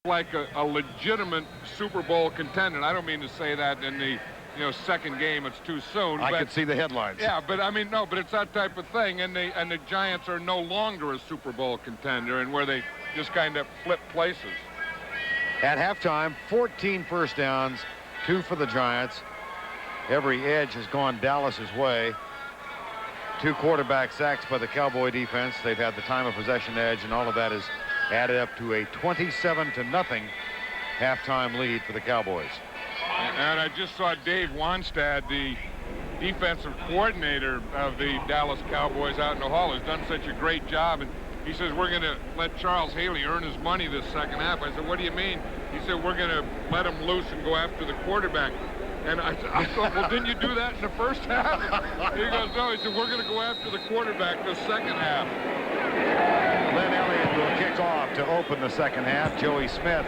like a legitimate Super Bowl contender. And I don't mean to say that in the second game. It's too soon. I could see the headlines. Yeah, but I mean, no, but it's that type of thing. And the Giants are no longer a Super Bowl contender, and where they just kind of flip places. At halftime, 14 first downs, 2 for the Giants. Every edge has gone Dallas's way. 2 quarterback sacks by the Cowboy defense. They've had the time of possession edge, and all of that is added up to a 27-0 halftime lead for the Cowboys. And I just saw Dave Wanstad, the defensive coordinator of the Dallas Cowboys out in the hall, has done such a great job. And he says, we're going to let Charles Haley earn his money this second half. I said, what do you mean? He said, we're going to let him loose and go after the quarterback. And I thought, well, didn't you do that in the first half? He goes, no. He said, we're going to go after the quarterback the second half. Lin Elliott will kick off to open the second half. Joey Smith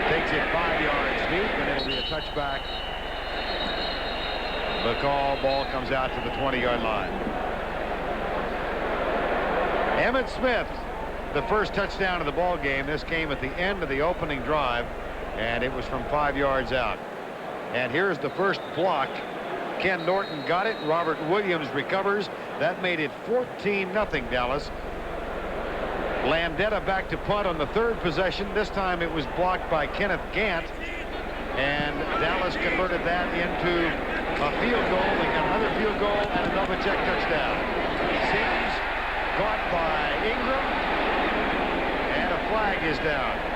takes it 5 yards deep, and it'll be a touchback. The ball comes out to the 20-yard line. Emmitt Smith, the first touchdown of the ball game. This came at the end of the opening drive, and it was from 5 yards out. And here's the first block. Ken Norton got it. Robert Williams recovers. That made it 14-0 Dallas. Landetta back to punt on the third possession. This time it was blocked by Kenneth Gant. And Dallas converted that into a field goal. They got another field goal and a Novacek touchdown. Sims caught by Ingram. And a flag is down.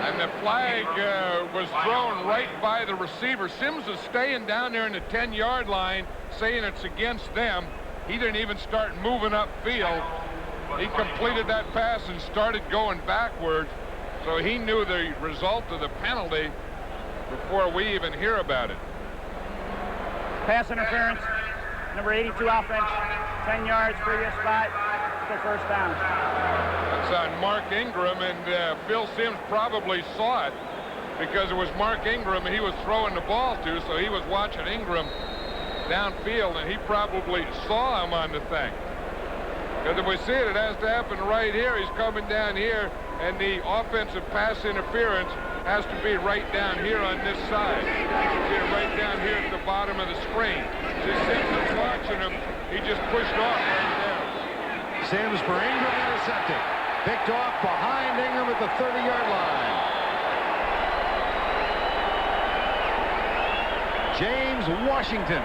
And the flag was thrown right by the receiver. Sims is staying down there in the 10-yard line, saying it's against them. He didn't even start moving upfield. He completed that pass and started going backwards. So he knew the result of the penalty before we even hear about it. Pass interference, number 82 offense, 10 yards, previous spot, the first down. That's on Mark Ingram, and Phil Sims probably saw it because it was Mark Ingram he was throwing the ball to, so he was watching Ingram downfield, and he probably saw him on the thing. Because if we see it, it has to happen right here. He's coming down here, and the offensive pass interference has to be right down here on this side. You can see it right down here at the bottom of the screen. See, Sims is watching him. He just pushed off right there. Sims for Ingram, intercepted. Picked off behind Ingram at the 30-yard line. James Washington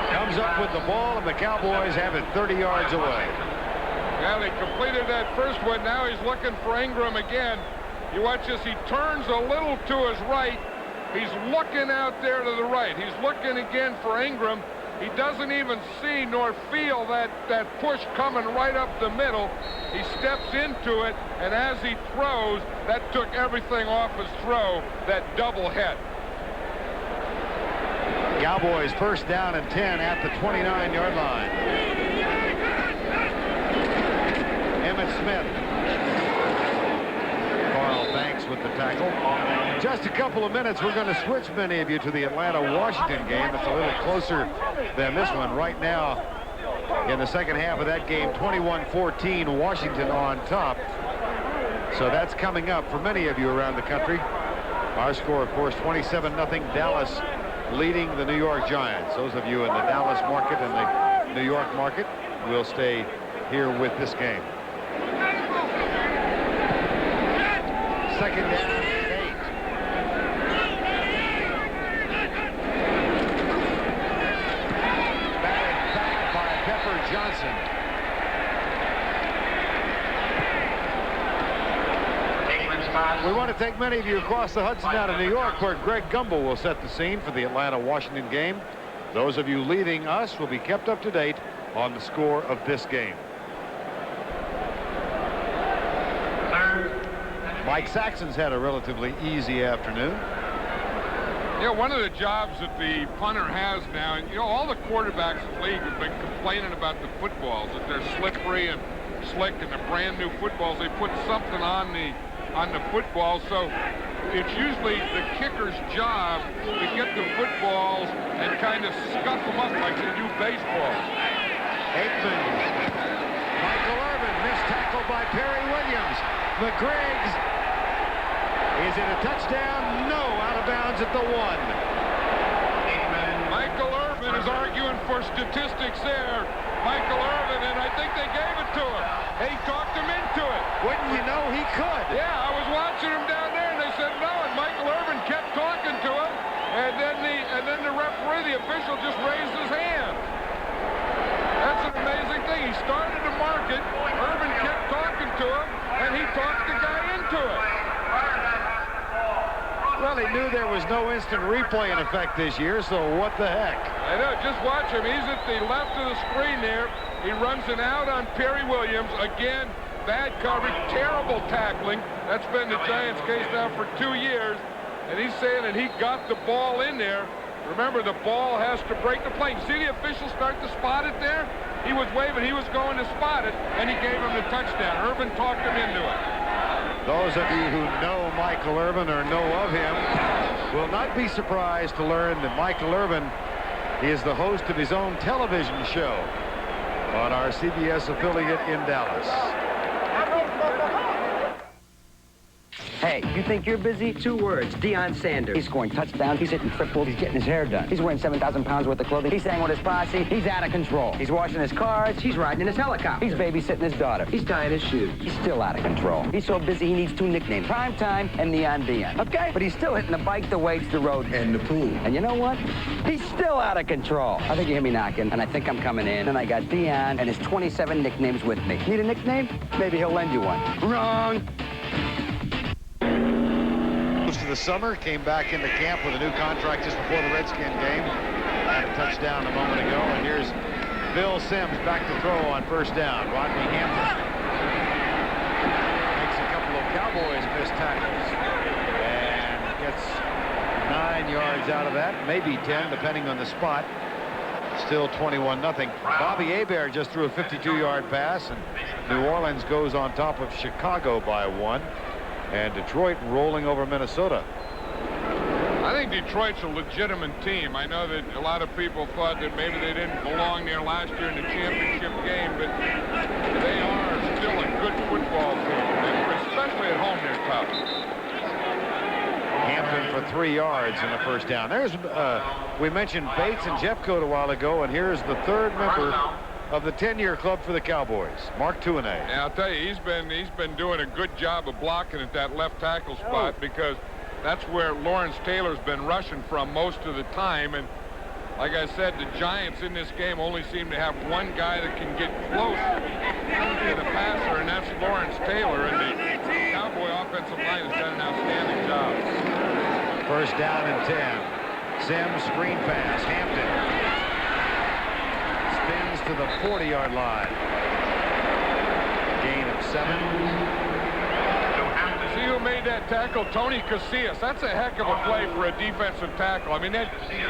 comes up with the ball, and the Cowboys have it 30 yards away. Well, he completed that first one. Now he's looking for Ingram again. You watch this. He turns a little to his right. He's looking out there to the right. He's looking again for Ingram. He doesn't even see nor feel that push coming right up the middle. He steps into it, and as he throws, that took everything off his throw, that double hit. Cowboys first down and 10 at the 29-yard line. Emmitt Smith. Carl Banks with the tackle. Just a couple of minutes, we're going to switch many of you to the Atlanta-Washington game. It's a little closer than this one. Right now, in the second half of that game, 21-14, Washington on top. So that's coming up for many of you around the country. Our score, of course, 27-0, Dallas leading the New York Giants. Those of you in the Dallas market and the New York market will stay here with this game. Second down and 8. Batted back by Pepper Johnson. We want to take many of you across the Hudson out of New York, where Greg Gumbel will set the scene for the Atlanta-Washington game. Those of you leaving us will be kept up to date on the score of this game. Mike Saxon's had a relatively easy afternoon. You know, one of the jobs that the punter has now, and you know, all the quarterbacks in the league have been complaining about the footballs, that they're slippery and slick, and the brand new footballs, they put something on the football, so it's usually the kicker's job to get the footballs and kind of scuff them up like they do baseball. Aikman. Michael Irvin, missed tackle by Perry. McGriggs. Is it a touchdown? No, out of bounds at the 1. Michael Irvin is arguing for statistics there. Michael Irvin, and I think they gave it to him. He talked him into it. Wouldn't you know he could? Yeah, I was watching him down there, and they said no, and Michael Irvin kept talking to him, and then the referee, the official, just raised his hand. That's an amazing thing. He started to mark it. Irvin kept talking to him, and he talked the guy into it. Well, he knew there was no instant replay in effect this year, so what the heck? I know, just watch him. He's at the left of the screen there. He runs an out on Perry Williams. Again, bad coverage, terrible tackling. That's been the Giants' case now for 2 years. And he's saying that he got the ball in there. Remember, the ball has to break the plane. See the official start to spot it there? He was waving. He was going to spot it, and he gave him the touchdown. Irvin talked him into it. Those of you who know Michael Irvin or know of him will not be surprised to learn that Michael Irvin is the host of his own television show on our CBS affiliate in Dallas. Hey, you think you're busy? 2 words, Deion Sanders. He's scoring touchdowns, he's hitting triples, he's getting his hair done. He's wearing 7,000 pounds worth of clothing. He's staying with his posse. He's out of control. He's washing his cars. He's riding in his helicopter. He's babysitting his daughter. He's tying his shoes. He's still out of control. He's so busy he needs 2 nicknames, Prime Time and Neon Deion. Okay? But he's still hitting the bike, the weights, the road, and the pool. And you know what? He's still out of control. I think you hear me knocking, and I think I'm coming in, and I got Deion and his 27 nicknames with me. Need a nickname? Maybe he'll lend you one. Wrong. To the summer, came back into camp with a new contract just before the Redskin game. Had a touchdown a moment ago, and here's Bill Sims back to throw on first down. Rodney Hampton makes a couple of Cowboys missed tackles and gets 9 yards out of that, maybe 10 depending on the spot. Still 21-0. Bobby Hebert just threw a 52-yard pass, and New Orleans goes on top of Chicago by 1. And Detroit rolling over Minnesota. I think Detroit's a legitimate team. I know that a lot of people thought that maybe they didn't belong there last year in the championship game, but they are still a good football team, especially at home they're tough. Hampton for 3 yards and a first down. There's we mentioned Bates and Jeffcoat a while ago, and here's the 3rd member of the 10-year club for the Cowboys, Mark Tuinei. Yeah, I'll tell you, he's been doing a good job of blocking at that left tackle spot because that's where Lawrence Taylor's been rushing from most of the time. And like I said, the Giants in this game only seem to have one guy that can get close to the passer, and that's Lawrence Taylor. And the Cowboy offensive line has done an outstanding job. First down and 10. Sims screen pass. Hampton to the 40-yard line. Gain of 7. See who made that tackle? Tony Casillas. That's a heck of a play for a defensive tackle. I mean,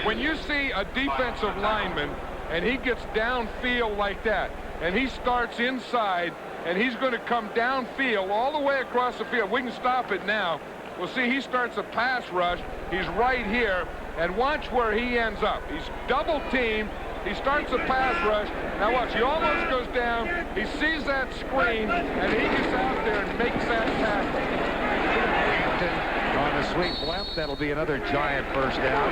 when you see a defensive lineman and he gets downfield like that, and he starts inside, and he's going to come downfield all the way across the field. We can stop it now. We'll see he starts a pass rush. He's right here, and watch where he ends up. He's double-teamed. He starts a pass rush. Now watch, he almost goes down. He sees that screen, and he gets out there and makes that tackle. Hampton on the sweep left. That'll be another Giant first down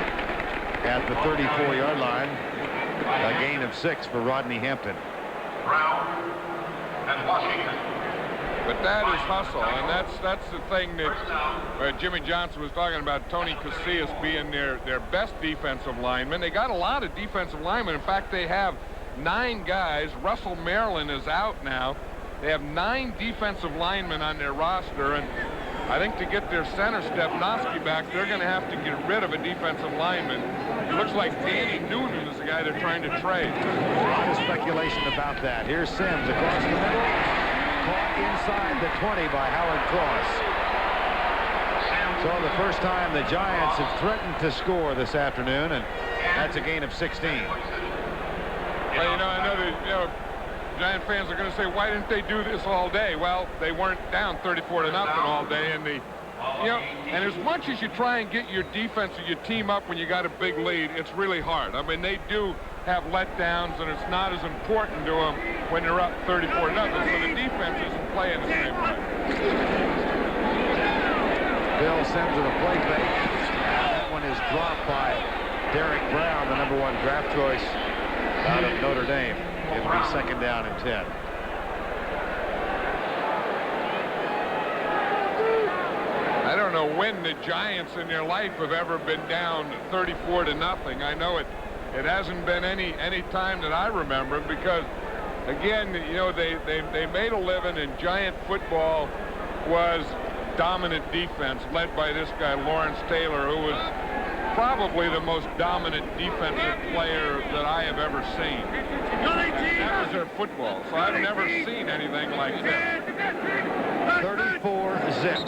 at the 34-yard line. A gain of 6 for Rodney Hampton. Brown and Washington. But that is hustle, and that's the thing that Jimmy Johnson was talking about, Tony Casillas being their best defensive lineman. They got a lot of defensive linemen. In fact, they have 9 guys. Russell Maryland is out now. They have 9 defensive linemen on their roster, and I think to get their center Stepnoski back, they're going to have to get rid of a defensive lineman. It looks like Danny Noonan is the guy they're trying to trade. A lot of speculation about that. Here's Sims across the middle. Caught inside the 20 by Howard Cross. So the first time the Giants have threatened to score this afternoon, and that's a gain of 16. Well, you know, I know that, Giant fans are going to say, why didn't they do this all day? Well, they weren't down 34-0 all day, and and as much as you try and get your defense or your team up when you got a big lead, it's really hard. I mean, they do have letdowns, and it's not as important to them when they're up 34-0. So the defense isn't playing the same way. sends with a play fake. And that one is dropped by Derek Brown, the #1 draft choice out of Notre Dame. It'll be 2nd down and 10. I don't know when the Giants in their life have ever been down 34-0. I know it hasn't been any time that I remember, because again, you know, they made a living in Giant football was dominant defense led by this guy Lawrence Taylor, who was probably the most dominant defensive player that I have ever seen. That was their football, so I've never seen anything like that. 34-zip.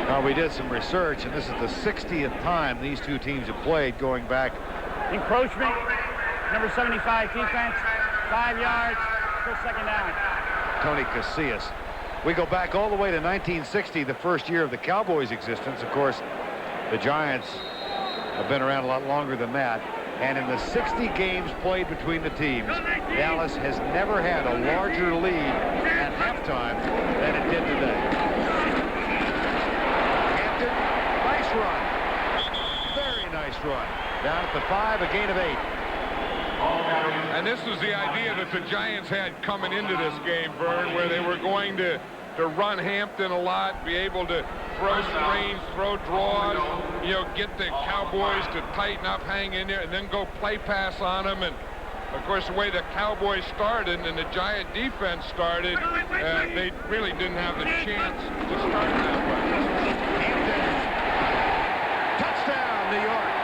Now, we did some research, and this is the 60th time these two teams have played going back. Encroachment, number 75 defense, 5 yards, first 2nd down. Tony Casillas. We go back all the way to 1960, the first year of the Cowboys' existence. Of course, the Giants have been around a lot longer than that. And in the 60 games played between the teams, Dallas has never had a larger lead at halftime than it did today. Hampton, nice run. Very nice run. Down at the 5, a gain of 8. And this was the idea that the Giants had coming into this game, Vern, where they were going to run Hampton a lot, be able to throw screens, throw draws, you know, get the Cowboys to tighten up, hang in there, and then go play pass on them. And of course, the way the Cowboys started and the Giant defense started, they really didn't have the chance to start that way. Hampton, touchdown, New York.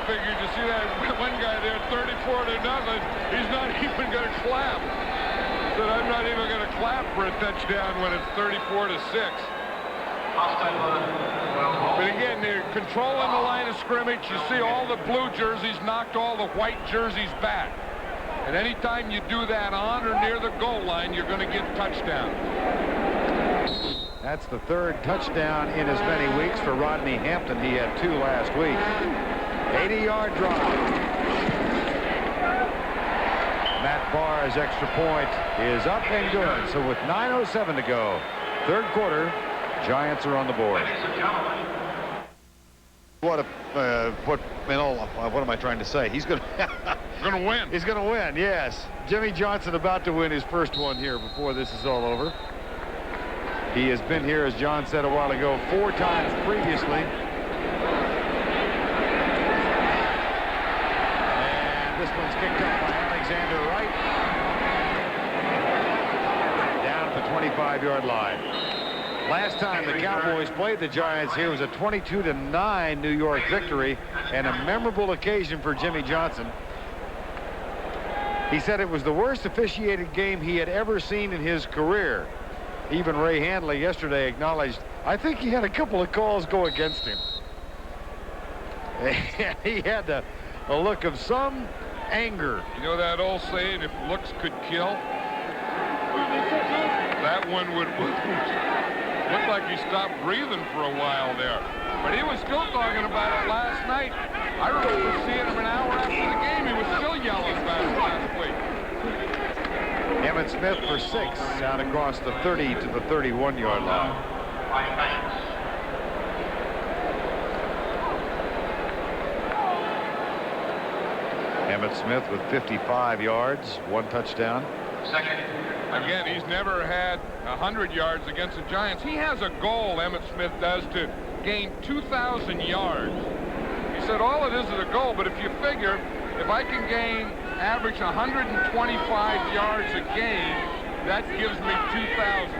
Figured, you see that one guy there, 34-0, he's not even going to clap. Said, I'm not even going to clap for a touchdown when it's 34-6. But again, they're controlling the line of scrimmage. You see all the blue jerseys knocked all the white jerseys back. And anytime you do that on or near the goal line, you're going to get touchdowns. That's the 3rd touchdown in as many weeks for Rodney Hampton. He had 2 last week. 80-yard drive. Matt Bahr's extra point is up and good. So with 9:07 to go, 3rd quarter, Giants are on the board. What am I trying to say? He's going to win. He's going to win, yes. Jimmy Johnson about to win his first one here before this is all over. He has been here, as John said a while ago, 4 times previously. This one's kicked up by Alexander Wright. Down at the 25-yard line. Last time the Cowboys played the Giants here was a 22-9 New York victory, and a memorable occasion for Jimmy Johnson. He said it was the worst officiated game he had ever seen in his career. Even Ray Handley yesterday acknowledged, I think he had a couple of calls go against him. He had a look of some anger. You know that old saying, if looks could kill? That one would look like he stopped breathing for a while there. But he was still talking about it last night. I remember seeing him an hour after the game. He was still yelling about it last week. Emmitt Smith for 6 out across the 30 to the 31-yard line. Emmitt Smith with 55 yards, 1 touchdown. Again, he's never had 100 yards against the Giants. He has a goal, Emmitt Smith does, to gain 2,000 yards. He said all it is a goal, but if you figure, if I can average 125 yards a game, that gives me 2,000.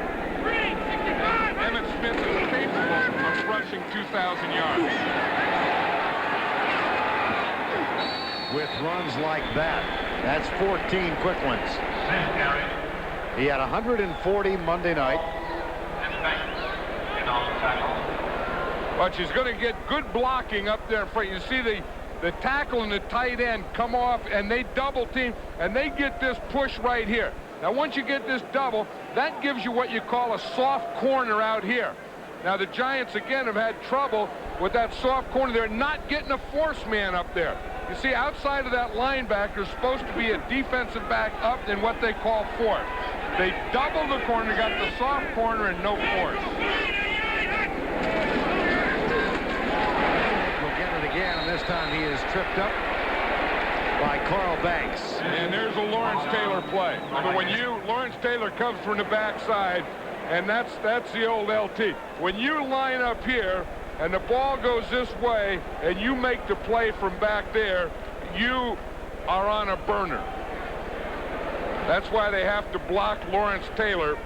Emmitt Smith is capable of rushing 2,000 yards. With runs like that, that's 14 quick ones. He had 140 Monday night. But she's going to get good blocking up there in front. You see the the tackle and the tight end come off, and they double team, and they get this push right here. Now, once you get this double, that gives you what you call a soft corner out here. Now, the Giants, again, have had trouble with that soft corner. They're not getting a force man up there. You see, outside of that linebacker is supposed to be a defensive back up in what they call force. They double the corner, got the soft corner, and no force. We'll get it again, and this time he is tripped up by Carl Banks. And there's a Lawrence Taylor play. But when Lawrence Taylor comes from the backside, and that's the old LT. When you line up here and the ball goes this way and you make the play from back there, you are on a burner. That's why they have to block Lawrence Taylor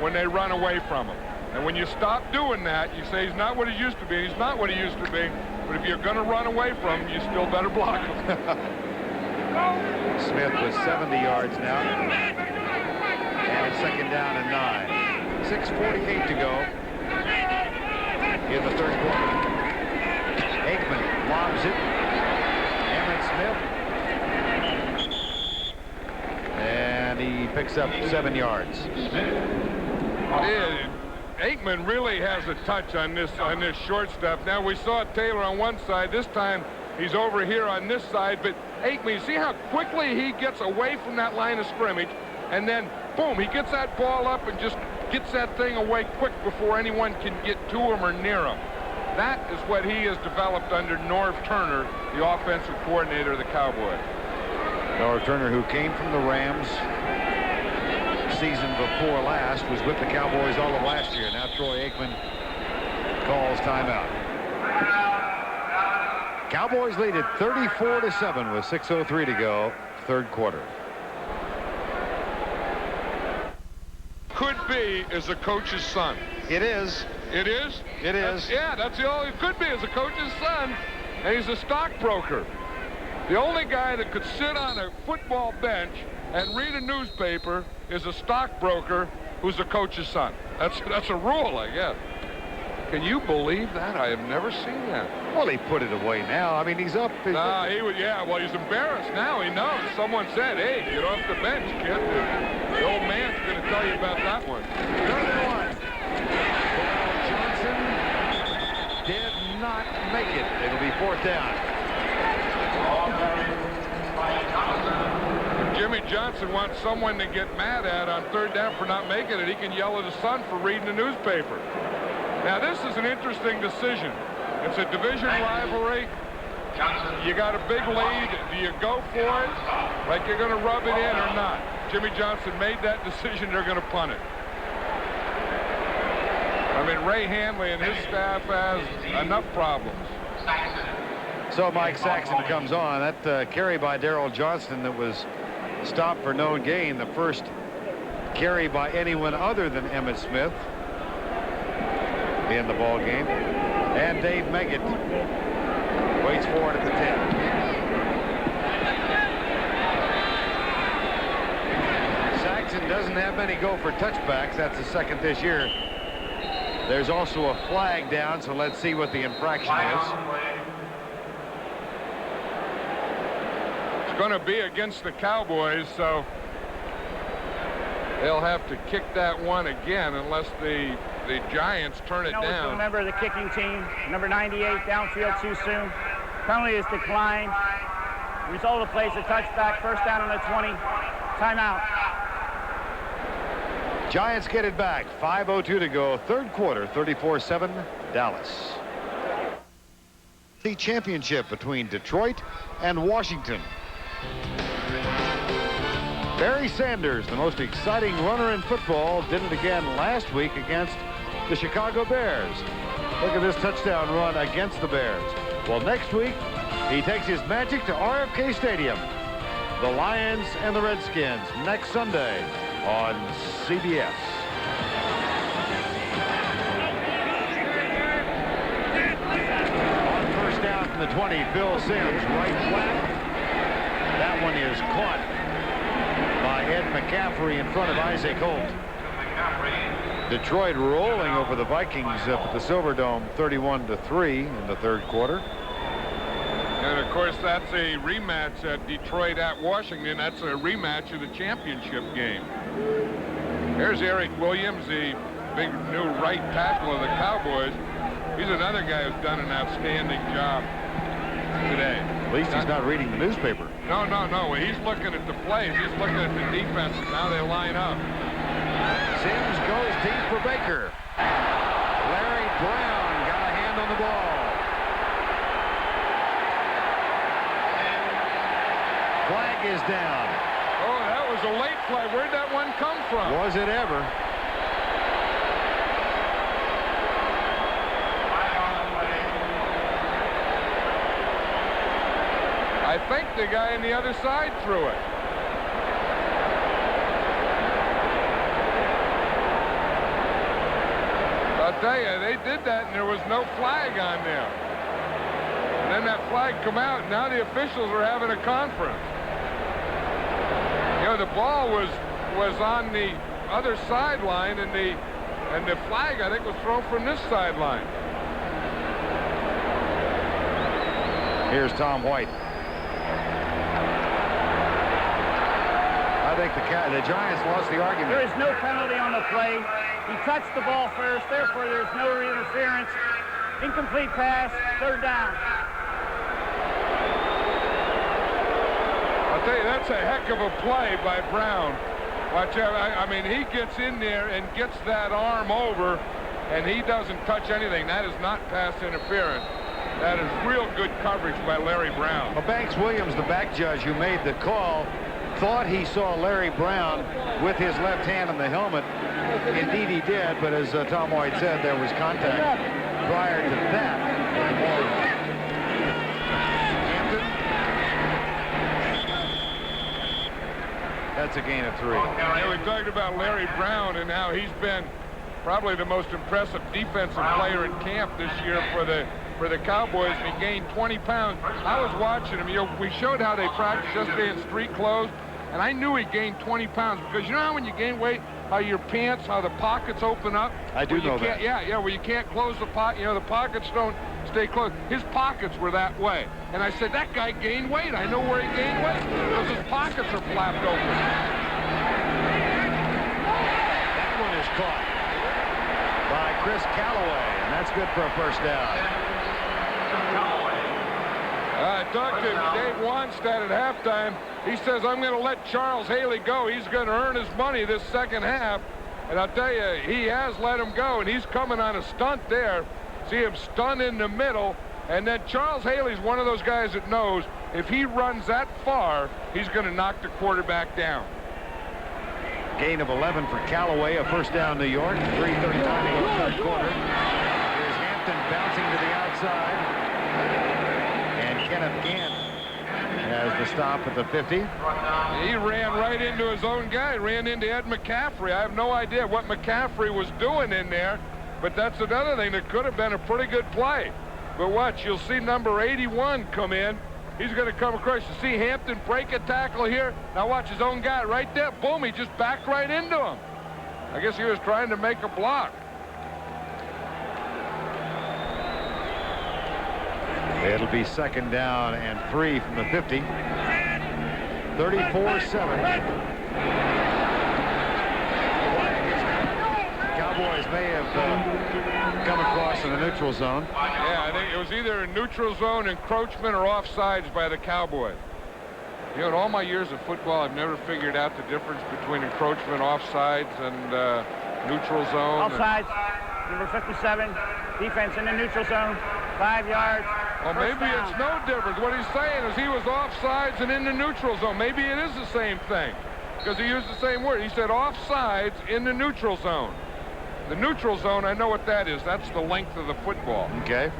when they run away from him. And when you stop doing that, you say he's not what he used to be. He's not what he used to be. But if you're going to run away from him, you still better block him. Smith with 70 yards now. And it's second down and 9. 6:48 to go in the third quarter. Aikman lobs it. Emmitt Smith. And he picks up 7 yards. Aikman really has a touch on this short stuff. Now, we saw Taylor on one side. This time he's over here on this side. But Aikman, you see how quickly he gets away from that line of scrimmage, and then boom, he gets that ball up and just gets that thing away quick before anyone can get to him or near him. That is what he has developed under Norv Turner, the offensive coordinator of the Cowboys. Norv Turner, who came from the Rams season before last, was with the Cowboys all of last year. Now Troy Aikman calls timeout. Cowboys lead at 34-7 with 6:03 to go, third quarter. Could be as a coach's son. It is. It is? It is. That's the only, it could be as a coach's son, and he's a stockbroker. The only guy that could sit on a football bench and read a newspaper is a stockbroker who's a coach's son. That's a rule, I guess. Can you believe that? I have never seen that. Well, he put it away now. I mean, he's up. Nah, well, he's embarrassed now. He knows. Someone said, hey, get off the bench, kid. The old man's going to tell you about that one. Third one. Johnson did not make it. It'll be fourth down. If Jimmy Johnson wants someone to get mad at on third down for not making it, he can yell at his son for reading the newspaper. Now, this is an interesting decision. It's a division rivalry. You got a big lead. Do you go for it like you're going to rub it in or not? Jimmy Johnson made that decision. They're going to punt it. I mean, Ray Handley and his staff has enough problems. So Mike Saxon comes on. That carry by Darrell Johnston that was stopped for no gain. The first carry by anyone other than Emmitt Smith in the ball game. And Dave Meggett waits for it at the 10. Saxon doesn't have many go for touchbacks. That's the second this year. There's also a flag down, so let's see what the infraction is. It's going to be against the Cowboys, so they'll have to kick that one again unless the Giants turn it down. A member of the kicking team, number 98, downfield too soon. Penalty is declined. Result of the play is a touchback. First down on the 20. Timeout. Giants get it back. 5:02 to go. Third quarter. 34-7 Dallas. The championship between Detroit and Washington. Barry Sanders, the most exciting runner in football, did it again last week against the Chicago Bears. Look at this touchdown run against the Bears. Well, next week, he takes his magic to RFK Stadium. The Lions and the Redskins next Sunday on CBS. On first down from the 20, Bill Sims, right flat. That one is caught by Ed McCaffrey in front of Isaac Holt. Detroit rolling over the Vikings up at the Silverdome 31-3 in the third quarter. And, of course, that's a rematch at Detroit at Washington. That's a rematch of the championship game. Here's Eric Williams, the big new right tackle of the Cowboys. He's another guy who's done an outstanding job today. At least he's not reading the newspaper. No. He's looking at the plays. He's looking at the defense and how they line up. Sims goes deep for Baker. Larry Brown got a hand on the ball. Flag is down. Oh, that was a late flag. Where'd that one come from? Was it ever? I think the guy on the other side threw it. I'll tell you, they did that and there was no flag on there. And then that flag come out, and now the officials are having a conference. You know, the ball was on the other sideline, and the flag, I think, was thrown from this sideline. Here's Tom White. I think the Giants lost the argument. There is no penalty on the play. He touched the ball first, therefore there's no interference. Incomplete pass, third down. I'll tell you, that's a heck of a play by Brown. Watch out. I mean, he gets in there and gets that arm over, and he doesn't touch anything. That is not pass interference. That is real good coverage by Larry Brown. Well, Banks Williams, the back judge who made the call, thought he saw Larry Brown with his left hand on the helmet. Indeed he did, but as Tom White said, there was contact prior to that. Hampton. That's a gain of 3. Yeah, we talked about Larry Brown and how he's been probably the most impressive defensive player in camp this year for the Cowboys, and he gained 20 pounds. I was watching him. You know, we showed how they practiced yesterday in street clothes, and I knew he gained 20 pounds because you know how when you gain weight, how your pants, how the pockets open up? I do know that. Yeah, where you can't close the pocket. You know, the pockets don't stay closed. His pockets were that way. And I said, that guy gained weight. I know where he gained weight because his pockets are flapped open. That one is caught by Chris Callaway, and that's good for a first down. I talked to Dave Wanstead at halftime. He says, I'm going to let Charles Haley go. He's going to earn his money this second half. And I'll tell you, he has let him go, and he's coming on a stunt there. See him stun in the middle. And then Charles Haley's one of those guys that knows if he runs that far, he's going to knock the quarterback down. Gain of 11 for Callaway, a first down New York. 3:39 to go third quarter. Here's Hampton bouncing to the outside. And Kenneth Gant has the stop at the 50. He ran right into his own guy, ran into Ed McCaffrey. I have no idea what McCaffrey was doing in there, but that's another thing that could have been a pretty good play. But watch, you'll see number 81 come in. He's going to come across. You see Hampton break a tackle here. Now watch his own guy right there. Boom, he just backed right into him. I guess he was trying to make a block. It'll be second down and 3 from the 50. 34-7. Cowboys may have come across in the neutral zone. Yeah, I think it was either a neutral zone, encroachment, or offsides by the Cowboys. You know, in all my years of football, I've never figured out the difference between encroachment, offsides, and neutral zone. Offsides, number 57, defense in the neutral zone, 5 yards. Well, maybe it's no difference. What he's saying is he was offsides and in the neutral zone. Maybe it is the same thing because he used the same word. He said offsides in the neutral zone. The neutral zone, I know what that is. That's the length of the football. Okay.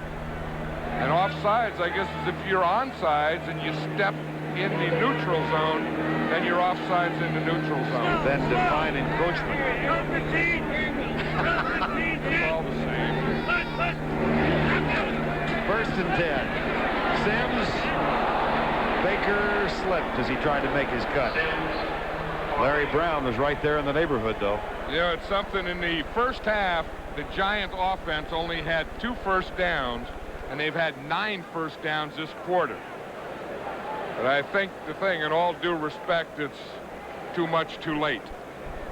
And offsides, I guess, is if you're onside and you step in the neutral zone, then you're offsides in the neutral zone. Then define encroachment. It's all the same. First and 10. Sims. Baker slipped as he tried to make his cut. Larry Brown was right there in the neighborhood, though. You know, it's something in the first half, the Giant offense only had 2 first downs, and they've had 9 first downs this quarter. But I think the thing, in all due respect, it's too much too late.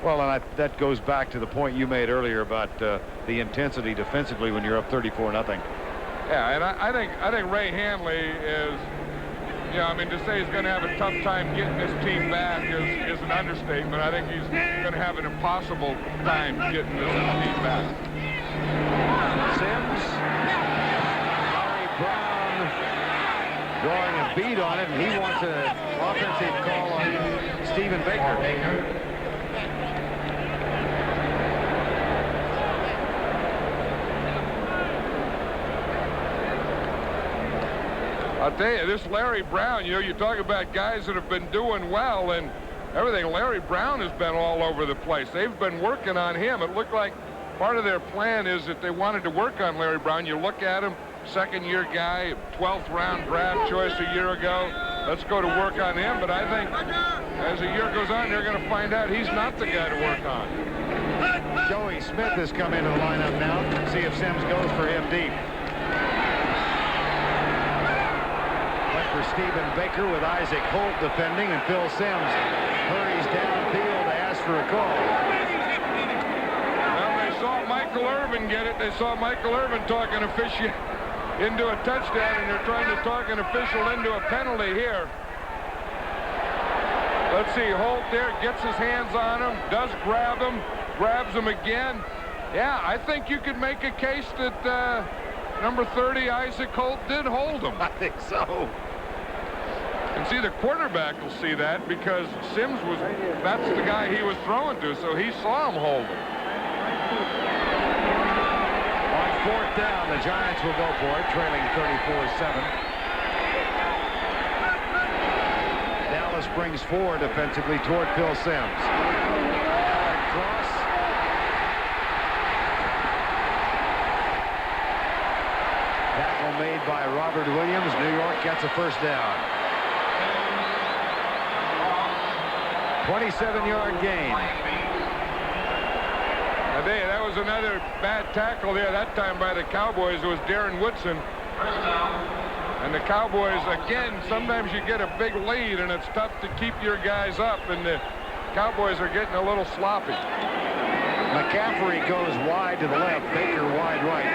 Well, and that goes back to the point you made earlier about the intensity defensively when you're up 34-0. Yeah, and I think Ray Hanley is, I mean, to say he's going to have a tough time getting this team back is an understatement. I think he's going to have an impossible time getting this team back. Sims, Larry Brown drawing a beat on it, and he wants an offensive call on Stephen Baker. I'll tell you, this Larry Brown, you talk about guys that have been doing well and everything. Larry Brown has been all over the place. They've been working on him. It looked like part of their plan is that they wanted to work on Larry Brown. You look at him, second-year guy, 12th round draft choice a year ago. Let's go to work on him. But I think as the year goes on, they're going to find out he's not the guy to work on. Joey Smith has come into the lineup now. See if Sims goes for him deep. For Stephen Baker with Isaac Holt defending, and Phil Sims hurries downfield to ask for a call. Well, they saw Michael Irvin get it. They saw Michael Irvin talk an official into a touchdown, and they're trying to talk an official into a penalty here. Let's see, Holt there gets his hands on him, does grab him, grabs him again. Yeah, I think you could make a case that number 30, Isaac Holt, did hold him. I think so. And see, the quarterback will see that because Sims that's the guy he was throwing to, so he saw him hold him. On fourth down, the Giants will go for it, trailing 34-7. Dallas brings four defensively toward Phil Sims. Cross. Tackle made by Robert Williams. New York gets a first down. 27-yard gain. Now, that was another bad tackle there, that time by the Cowboys. It was Darren Woodson. And the Cowboys, again, sometimes you get a big lead, and it's tough to keep your guys up, and the Cowboys are getting a little sloppy. McCaffrey goes wide to the left, Baker wide right.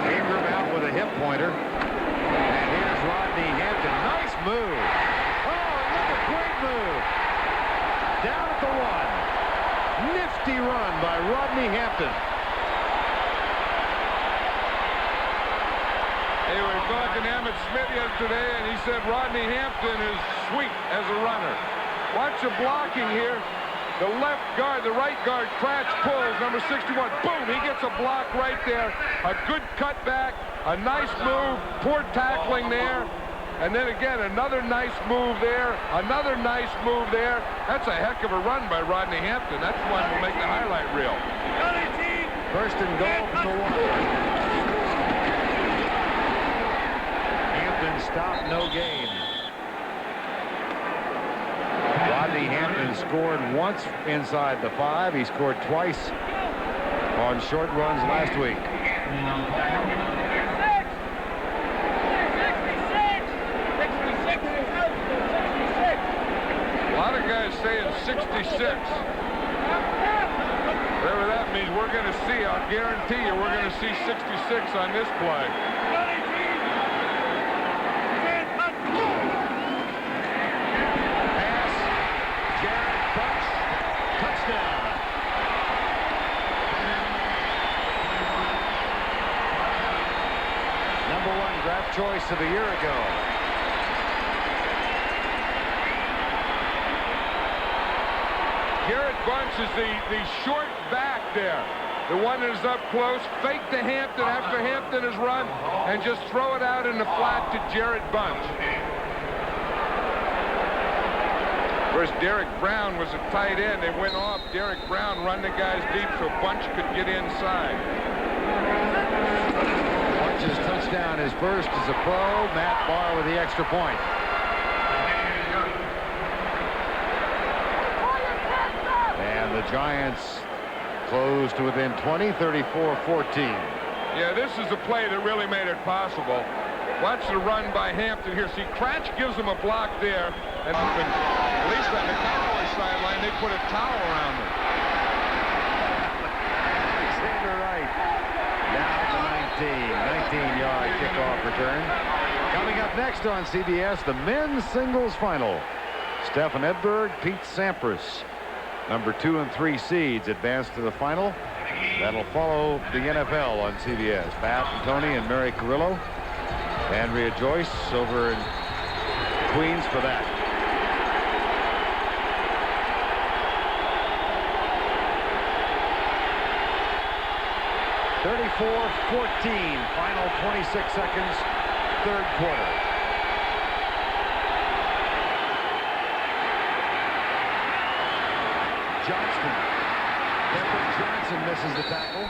Ingram out with a hip pointer. And here's Rodney Hampton. Nice move. Oh, another great move. Down at the one. Nifty run by Rodney Hampton. They were talking to Emmitt Smith yesterday, and he said Rodney Hampton is sweet as a runner. Watch the blocking here. The left guard, the right guard, Kratz pulls, number 61. Boom, he gets a block right there. A good cutback, a nice move, poor tackling there. And then again, another nice move there, another nice move there. That's a heck of a run by Rodney Hampton. That's one to make the highlight reel. First and goal from the one. Hampton stopped, no gain. Rodney Hampton scored once inside the 5. He scored twice on short runs last week. A lot of guys saying 66. Whatever that means, we're going to see. I'll guarantee you we're going to see 66 on this play. Pass. Jarrod Bunch. Touchdown. Number 1 draft choice of a year ago. Jarrod Bunch is the short back there. The one that is up close. Fake to Hampton after Hampton has run and just throw it out in the flat to Jarrod Bunch. Of course, Derek Brown was a tight end. They went off. Derek Brown run the guys deep so Bunch could get inside. Bunch's touchdown, his first as a pro. Matt Bahr with the extra point. And the Giants close to within 20, 34-14. Yeah, this is the play that really made it possible. Watch the run by Hampton here. See, Cratch gives him a block there. And at least on the Cowboys sideline, they put a towel around them. Alexander Wright down at the 19-yard kickoff return. Coming up next on CBS, the men's singles final. Stefan Edberg, Pete Sampras, number 2 and 3 seeds, advance to the final. That'll follow the NFL on CBS. Pat and Tony and Mary Carrillo. Andrea Joyce over in Queens for that. (34-14), final 26 seconds, third quarter. Johnston. Johnson misses the tackle.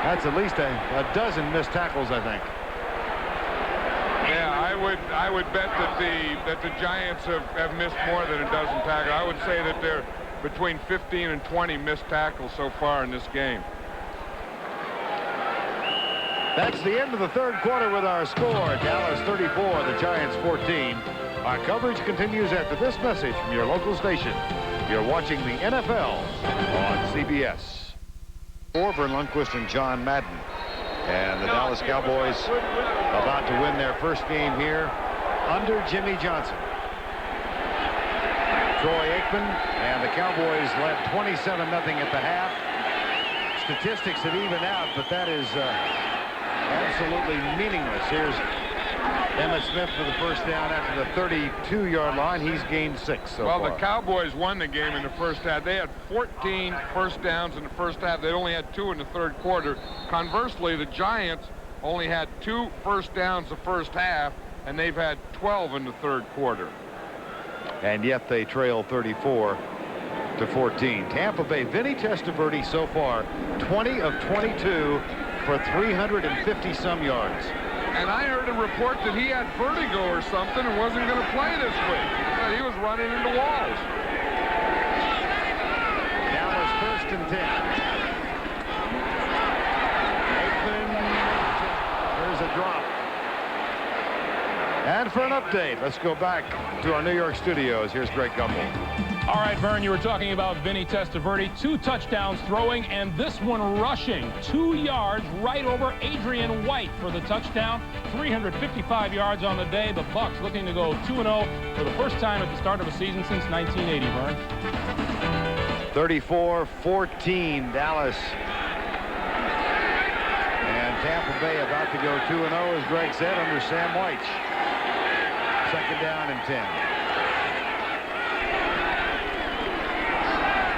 That's at least a dozen missed tackles, I think. Yeah, I would bet that the Giants have missed more than a dozen tackles. I would say that they're between 15 and 20 missed tackles so far in this game. That's the end of the third quarter with our score. Dallas 34, the Giants 14. Our coverage continues after this message from your local station. You're watching the NFL on CBS. Vern Lundquist and John Madden. And the Dallas Cowboys about to win their first game here under Jimmy Johnson. Troy Aikman and the Cowboys led 27-0 at the half. Statistics have evened out, but that is absolutely meaningless. Here's Emmitt Smith for the first down after the 32-yard line. He's gained 6 so far. Well, the Cowboys won the game in the first half. They had 14 first downs in the first half. They only had 2 in the third quarter. Conversely, the Giants only had 2 first downs the first half, and they've had 12 in the third quarter. And yet they trail 34-14. Tampa Bay, Vinny Testaverde so far, 20 of 22 for 350-some yards. And I heard a report that he had vertigo or something and wasn't going to play this week. He was running into walls. Dallas first and 10. Aikman, there's a drop. And for an update, let's go back to our New York studios. Here's Greg Gumbel. All right, Vern, you were talking about Vinny Testaverde. 2 touchdowns throwing, and this one rushing. 2 yards right over Adrian White for the touchdown. 355 yards on the day. The Bucs looking to go 2-0 for the first time at the start of a season since 1980, Vern. 34-14, Dallas. And Tampa Bay about to go 2-0, as Greg said, under Sam White. Second down and 10.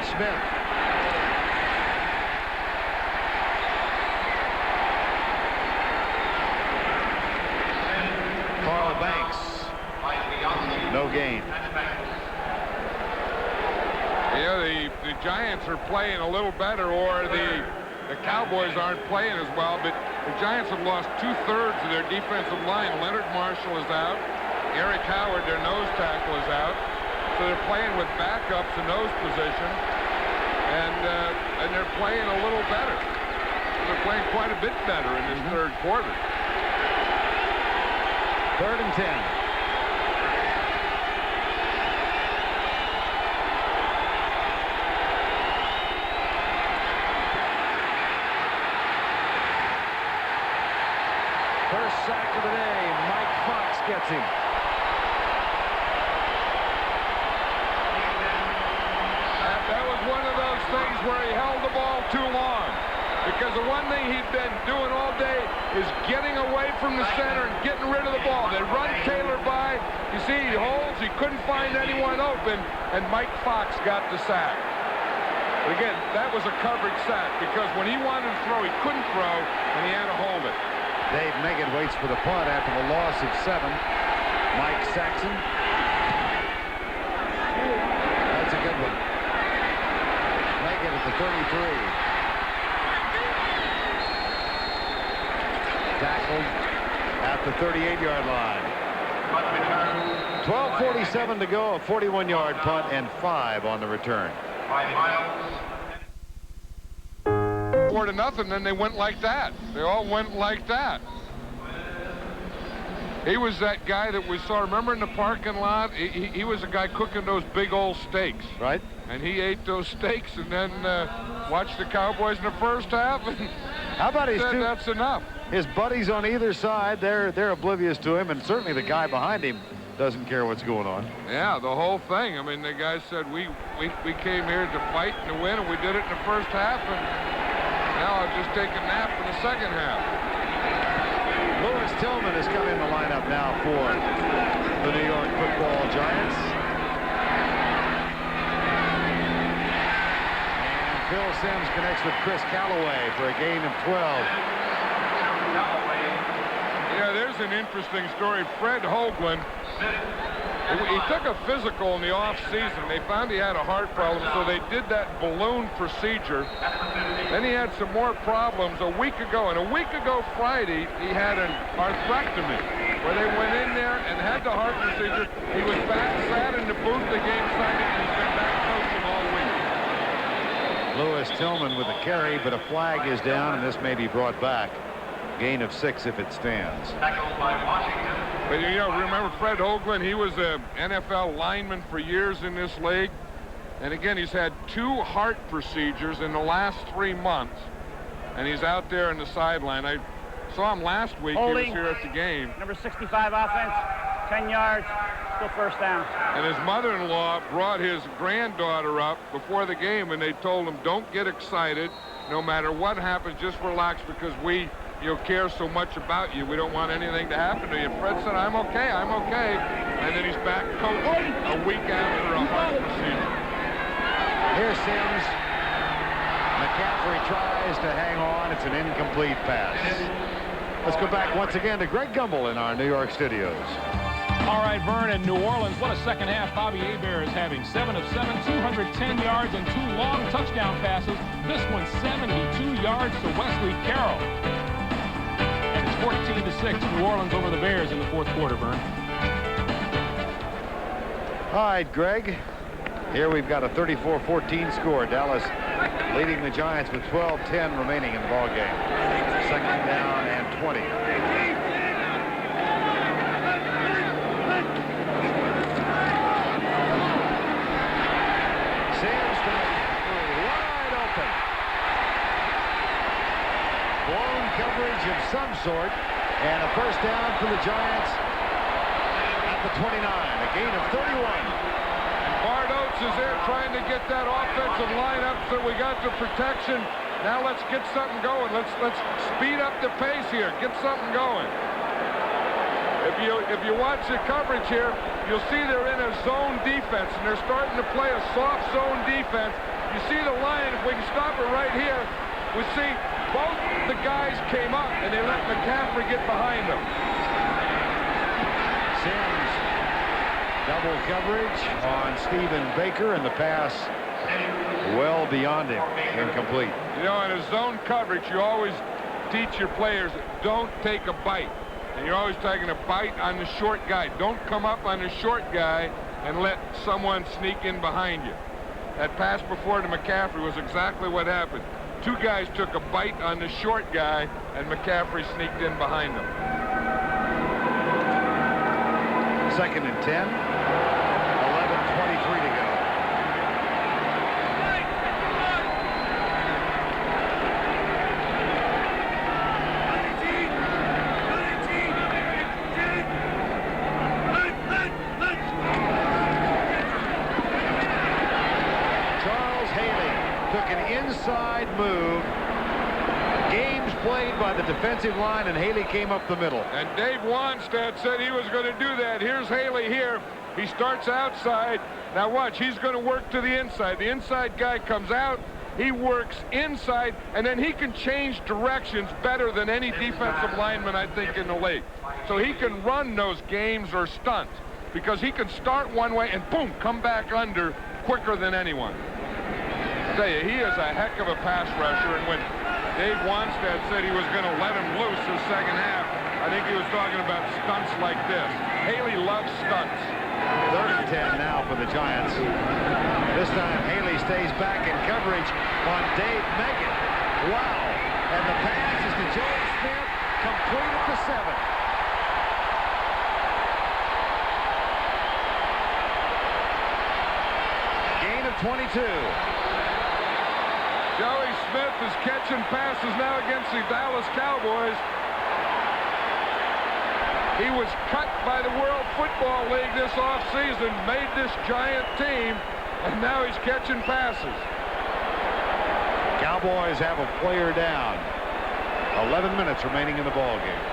Smith. Carl Banks. No gain. Yeah, the Giants are playing a little better, or the Cowboys aren't playing as well, but the Giants have lost 2/3 of their defensive line. Leonard Marshall is out. Eric Howard, their nose tackle, is out. So they're playing with backups in those positions, and they're playing a little better. They're playing quite a bit better in this third quarter. 3rd and 10. First sack of the day, Mike Fox gets him. That was one of those things where he held the ball too long, because the one thing he'd been doing all day is getting away from the center and getting rid of the ball. They run Taylor by. You see, he holds. He couldn't find anyone open, and Mike Fox got the sack. But again, that was a coverage sack, because when he wanted to throw, he couldn't throw, and he had to hold it. Dave Meggett waits for the punt after the loss of 7. Mike Saxon. That's a good one. Meggett at the 33. Tackled at the 38-yard line. 12:47 to go, a 41-yard punt and 5 on the return. 4-0, then they went like that. They all went like that. He was that guy that we saw, remember, in the parking lot? He was a guy cooking those big old steaks. Right. And he ate those steaks and then watched the Cowboys in the first half. And how about his said that's enough. His buddies on either side, they're oblivious to him, and certainly the guy behind him doesn't care what's going on. Yeah, the whole thing. I mean, the guy said, we came here to fight and to win, and we did it in the first half, and now I'll just take a nap in the second half. Louis Tillman has come in the lineup now for the New York Football Giants. And Phil Simms connects with Chris Callaway for a gain of 12. Yeah, there's an interesting story. Fred Hoagland, he took a physical in the off-season. They found he had a heart problem, so they did that balloon procedure. Then he had some more problems a week ago. And a week ago Friday, he had an arthrectomy where they went in there and had the heart procedure. He was back, sat in the booth, the game Sunday, and he's been back coaching all week. Louis Tillman with a carry, but a flag is down, and this may be brought back. Gain of 6 if it stands. But you know, remember Fred Hoagland? He was an NFL lineman for years in this league. And again, he's had 2 heart procedures in the last 3 months. And he's out there on the sideline. I saw him last week. Holding. He was here at the game. Number 65 offense, 10 yards, still first down. And his mother-in-law brought his granddaughter up before the game, and they told him, don't get excited. No matter what happens, just relax, because we care so much about you. We don't want anything to happen to you. Fred said, I'm okay, I'm okay. And then he's back coaching a week after a heart procedure. Here's Simms. McCaffrey tries to hang on. It's an incomplete pass. Let's go back once again to Greg Gumbel in our New York studios. All right, Vern, in New Orleans, what a second half Bobby Hebert is having. 7 of 7, 210 yards and 2 long touchdown passes. This one 72 yards to Wesley Carroll. And it's 14-6, New Orleans over the Bears in the fourth quarter, Vern. All right, Greg. Here we've got a 34-14 score. Dallas leading the Giants with 12:10 remaining in the ball game. Second down and 20. Simms to McCaffrey, wide open. Blown coverage of some sort, and a first down for the Giants at the 29. A gain of 31. Bahr is there trying to get that offensive line up, so we got the protection. Now let's get something going. Let's speed up the pace here. Get something going. If you watch the coverage here, you'll see they're in a zone defense, and they're starting to play a soft zone defense. You see the line, if we can stop it right here, we see both the guys came up, and they let McCaffrey get behind them. Simms double coverage on Stephen Baker, and the pass well beyond him, incomplete. You know, in a zone coverage, you always teach your players, don't take a bite. And you're always taking a bite on the short guy. Don't come up on the short guy and let someone sneak in behind you. That pass before to McCaffrey was exactly what happened. 2 guys took a bite on the short guy, and McCaffrey sneaked in behind them. Second and 10. 11:23 to go. Inside move. Games played by the defensive line, and Haley came up the middle. And Dave Wanstead said he was going to do that. Here's Haley here. He starts outside. Now watch, he's going to work to the inside. The inside guy comes out. He works inside, and then he can change directions better than any defensive lineman, I think, in the league. So he can run those games or stunts because he can start one way and boom, come back under quicker than anyone. I tell you, he is a heck of a pass rusher, and when Dave Wanstead said he was going to let him loose the second half, I think he was talking about stunts like this. Haley loves stunts. Third and 10 now for the Giants. This time Haley stays back in coverage on Dave Megan. Wow. And the pass is to Joe Smith, complete at the 7. 22. Joey Smith is catching passes now against the Dallas Cowboys. He was cut by the World Football League this offseason, made this giant team, and now he's catching passes. Cowboys have a player down. 11 minutes remaining in the ball game.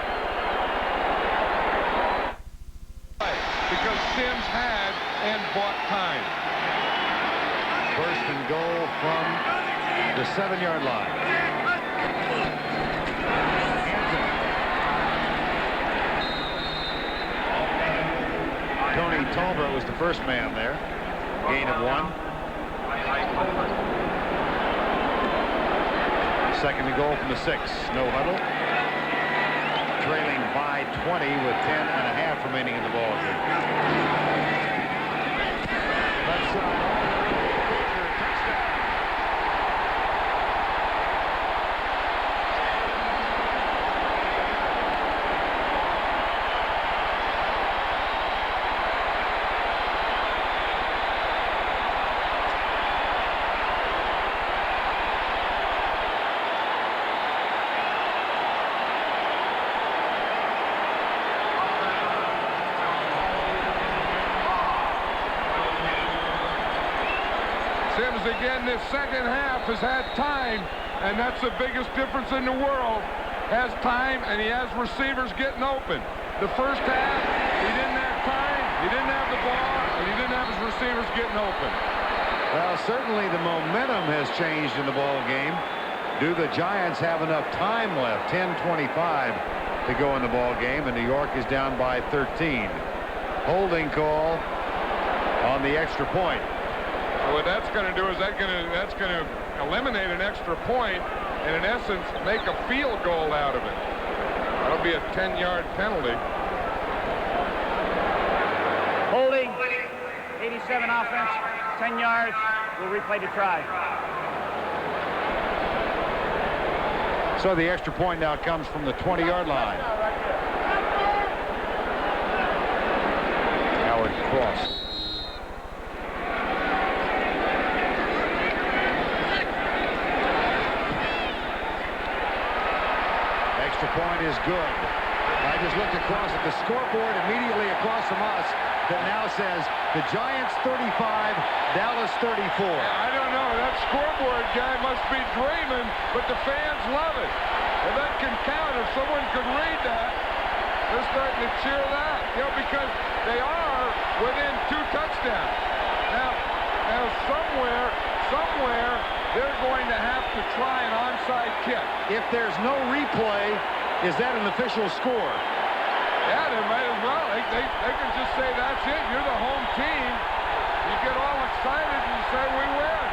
Because Sims had and bought time. First and goal from the 7-yard line. Tony Tolbert was the first man there. Gain of 1. Second and goal from the 6. No huddle. Trailing by 20 with 10.5 remaining in the ball game. Left side. Sims again this second half has had time, and that's the biggest difference in the world. Has time, and he has receivers getting open. The first half, he didn't have time, he didn't have the ball, and he didn't have his receivers getting open. Well, certainly the momentum has changed in the ball game. Do the Giants have enough time left? 10:25 to go in the ball game, and New York is down by 13. Holding call on the extra point. What that's going to do is that's going to eliminate an extra point and in essence make a field goal out of it. That'll be a 10-yard penalty. Holding. 87 offense. 10 yards. We'll replay the try. So the extra point now comes from the 20-yard line. Howard Cross. Extra point is good. I just looked across at the scoreboard immediately across from us that now says the Giants 35, Dallas 34. I don't know. That scoreboard guy must be dreaming, but the fans love it. Well, that can count. If someone could read that, they're starting to cheer that. You know, because they are within 2 touchdowns. Now somewhere, they're going to have to try an onside kick. If there's no replay, is that an official score? Yeah, they might as well. They can just say, that's it. You're the home team. You get all excited and you say, we win.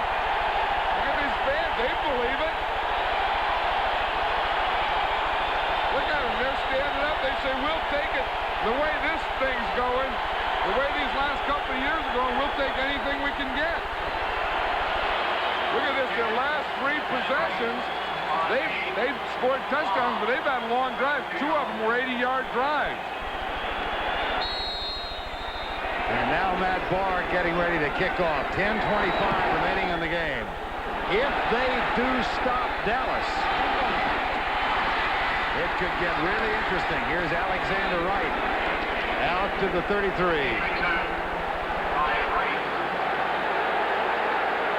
Look at these fans. They believe it. Look at them. They're standing up. They say, we'll take it. The way this thing's going, the way these last couple of years are going, we'll take anything we can get. Look at this. Their last 3 possessions, they've scored touchdowns, but they've had long drives. 2 of them were 80-yard drives. And now Matt Bahr getting ready to kick off. 10:25 remaining in the game. If they do stop Dallas, it could get really interesting. Here's Alexander Wright out to the 33.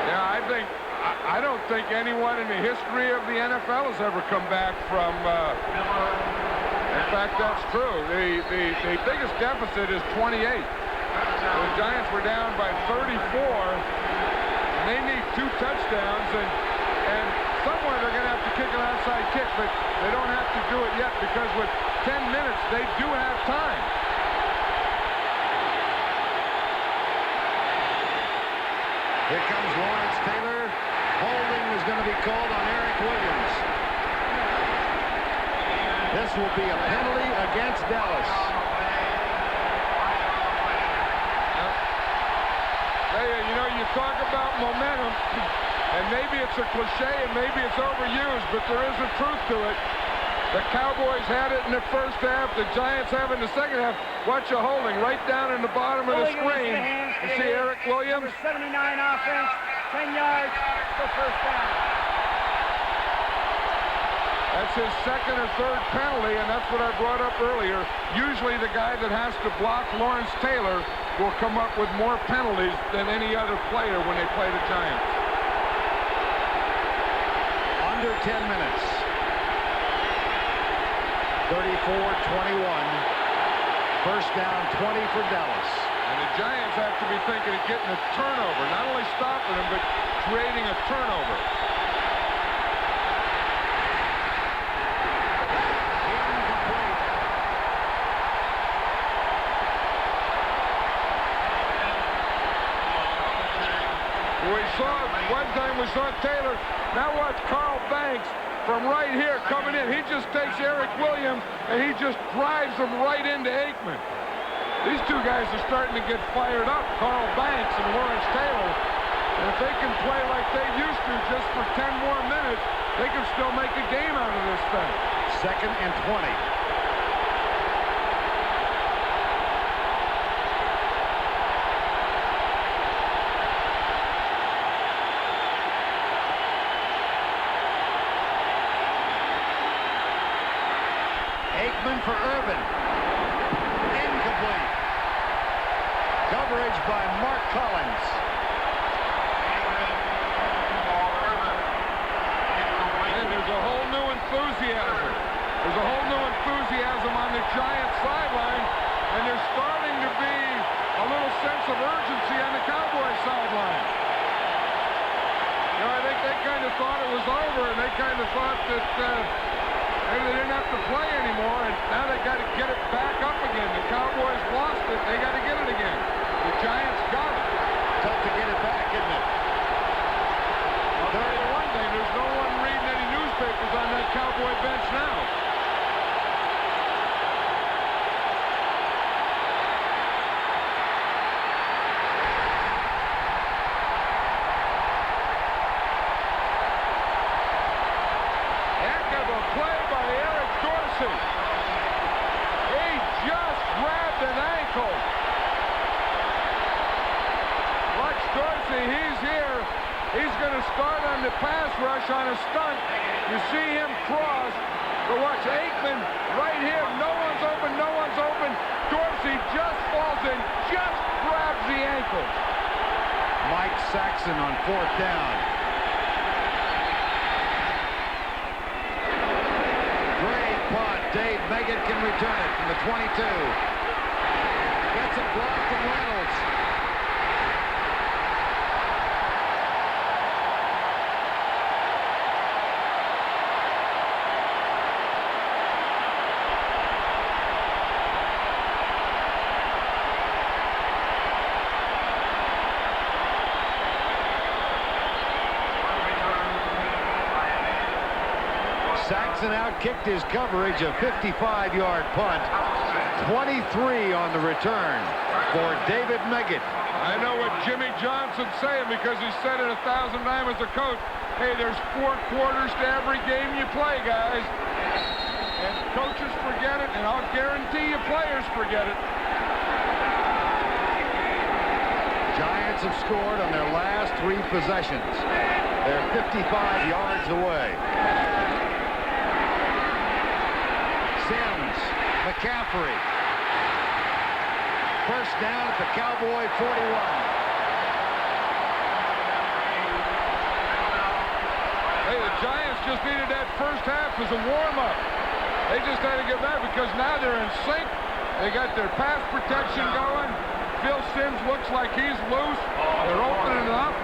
Yeah, I don't think anyone in the history of the NFL has ever come back from. In fact, that's true. The biggest deficit is 28. The Giants were down by 34, and they need 2 touchdowns, and somewhere they're going to have to kick an onside kick, but they don't have to do it yet because with 10 minutes, they do have time. Here comes Lawrence Taylor. Holding is going to be called on Eric Williams. This will be a penalty against Dallas. You know, you talk about momentum, and maybe it's a cliche and maybe it's overused, but there is a truth to it. The Cowboys had it in the first half. The Giants have it in the second half. Watch the holding right down in the bottom of the screen. You see Eric Williams. Number 79 offense, 10 yards for first down. That's his second or third penalty, and that's what I brought up earlier. Usually the guy that has to block Lawrence Taylor will come up with more penalties than any other player when they play the Giants. Under 10 minutes. 34-21. First down, 20 for Dallas. And the Giants have to be thinking of getting a turnover, not only stopping them, but creating a turnover. One time we saw Taylor. Now watch Carl Banks from right here coming in. He just takes Eric Williams and he just drives him right into Aikman. These two guys are starting to get fired up, Carl Banks and Lawrence Taylor. And if they can play like they used to just for 10 more minutes, they can still make a game out of this thing. Second and 20. Aikman for Irvin. Incomplete. Coverage by Mark Collins. And there's a whole new enthusiasm. There's a whole new enthusiasm on the Giants sideline, and there's starting to be a little sense of urgency on the Cowboys sideline. You know, I think they kind of thought it was over, and they kind of thought that maybe they didn't have to play anymore, and now they got to get it back up again. The Cowboys lost it. They got to get it again. The Giants got it. Tough to get it back, isn't it? I'll tell you one thing. There's no one reading any newspapers on that Cowboy bench now. Pass rush on a stunt. You see him cross. But watch Aikman right here. No one's open. No one's open. Dorsey just falls in. Just grabs the ankle. Mike Saxon on fourth down. Great punt. Dave Meggett can return it from the 22. Gets a block from Reynolds. Saxon outkicked his coverage, a 55-yard punt. 23 on the return for David Meggett. I know what Jimmy Johnson's saying because he said it 1,000 times as a coach. Hey, there's 4 quarters to every game you play, guys. And coaches forget it, and I'll guarantee you players forget it. Giants have scored on their last 3 possessions. They're 55 yards away. Sims, McCaffrey. First down at the Cowboy 41. Hey, the Giants just needed that first half as a warm-up. They just had to get back because now they're in sync. They got their pass protection going. Phil Sims looks like he's loose. They're opening it up.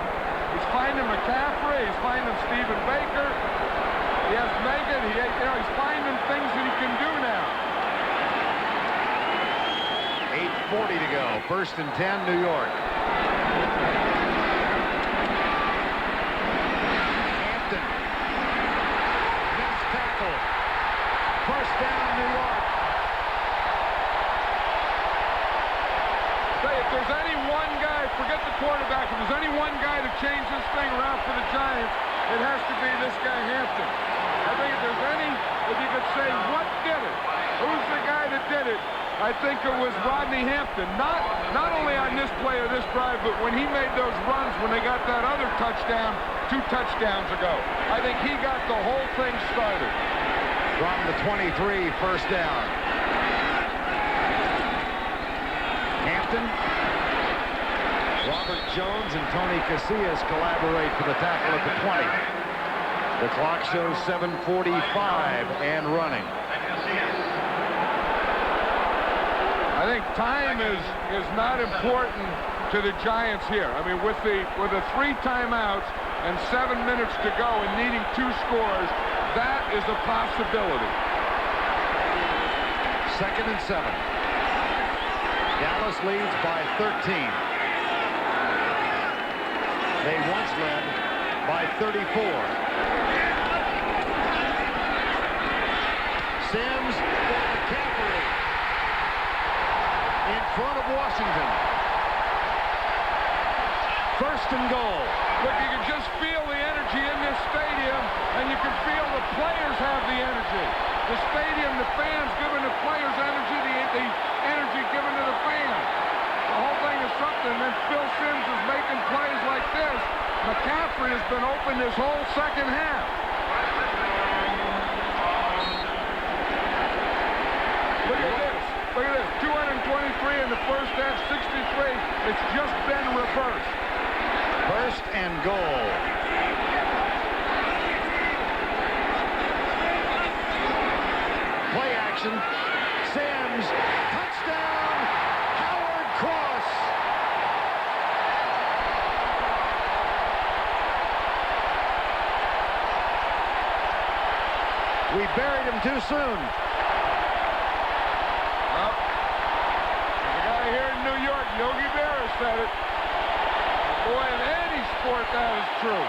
He's finding McCaffrey. He's finding Stephen Baker. He has Meggett. He's finding things that he can do now. 8:40 to go. First and 10, New York. Hampton. Missed tackle. First down, New York. Say, if there's any one guy, forget the quarterback, if there's any one guy to change this thing around for the Giants, it has to be this guy, Hampton. I think if you could say what did it, who's the guy that did it, I think it was Rodney Hampton. Not only on this play or this drive, but when he made those runs when they got that other touchdown 2 touchdowns ago. I think he got the whole thing started. From the 23, first down. Hampton. Robert Jones and Tony Casillas collaborate for the tackle at the 20. The clock shows 7:45 and running. I think time is not important to the Giants here. I mean, with the 3 timeouts and 7 minutes to go and needing 2 scores, that is a possibility. 2nd and 7. Dallas leads by 13. They once led by 34. Sims for McCaffrey in front of Washington. 1st and goal. Look, you can just feel the energy in this stadium, and you can feel the players have the energy. The stadium, the fans giving the players energy, the energy given to the fans. The whole thing is something. And then Phil Sims is making plays like this. McCaffrey has been open this whole second half. Look at this. Look at this. 223 in the first half, 63. It's just been reversed. 1st and goal. Play action. Sims. Touchdown. Howard Cross. We buried him too soon. Well, the guy here in New York, Yogi Berra, said it. Boy, in any sport, that is true.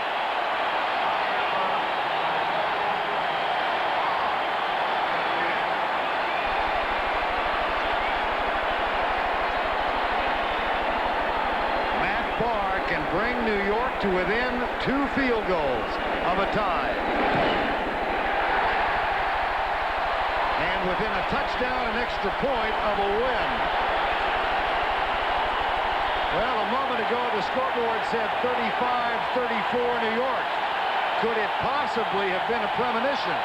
Bahr can bring New York to within 2 field goals of a tie. And within a touchdown and extra point of a win. Well, a moment ago, the scoreboard said 35-34 New York. Could it possibly have been a premonition?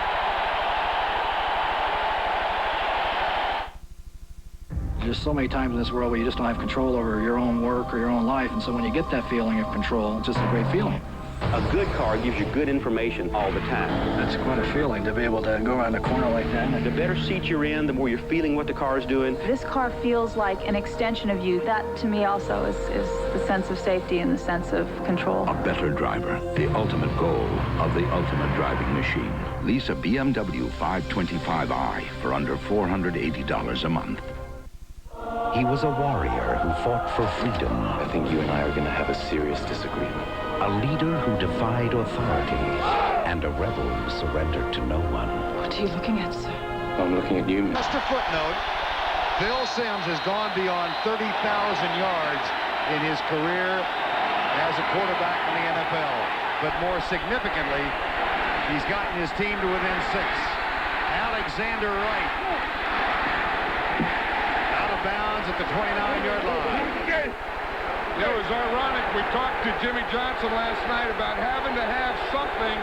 There's so many times in this world where you just don't have control over your own work or your own life, and so when you get that feeling of control, it's just a great feeling. A good car gives you good information all the time. That's quite a feeling to be able to go around a corner like that. The better seat you're in, the more you're feeling what the car is doing. This car feels like an extension of you. That, to me, also is the sense of safety and the sense of control. A better driver, the ultimate goal of the ultimate driving machine. Lease a BMW 525i for under $480 a month. He was a warrior who fought for freedom. I think you and I are going to have a serious disagreement. A leader who defied authority. And a rebel who surrendered to no one. What are you looking at, sir? I'm looking at you. Just a footnote. Phil Sims has gone beyond 30,000 yards in his career as a quarterback in the NFL. But more significantly, he's gotten his team to within 6. Alexander Wright. Out of bounds at the 29-yard line. It was ironic. We talked to Jimmy Johnson last night about having to have something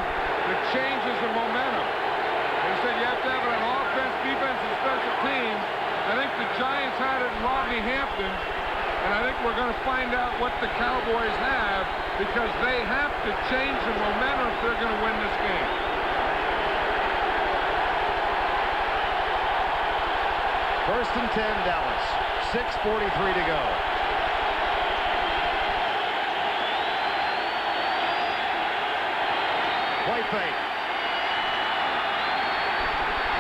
that changes the momentum. He said you have to have it on offense, defense, and special teams. I think the Giants had it in Rodney Hampton, and I think we're going to find out what the Cowboys have, because they have to change the momentum if they're going to win this game. First and 10, Dallas. 6:43 to go. Play fake.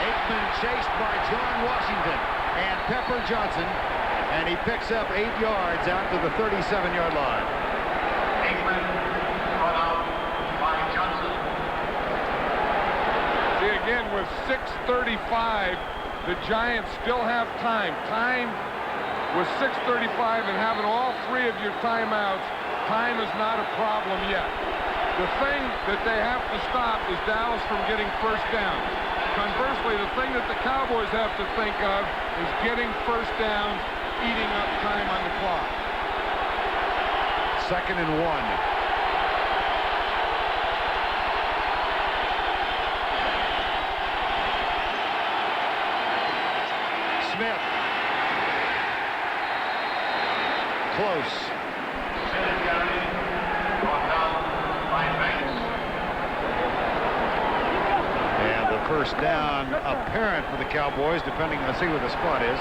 Aikman chased by John Washington and Pepper Johnson, and he picks up 8 yards out to the 37-yard line. Aikman brought out by Johnson. See, again, with 6:35, the Giants still have time. Time with 6:35 and having all 3 of your timeouts, time is not a problem yet. The thing that they have to stop is Dallas from getting first down. Conversely, the thing that the Cowboys have to think of is getting first downs, eating up time on the clock. 2nd and 1. Smith. Close. And the first down apparent for the Cowboys, depending on, see where the spot is.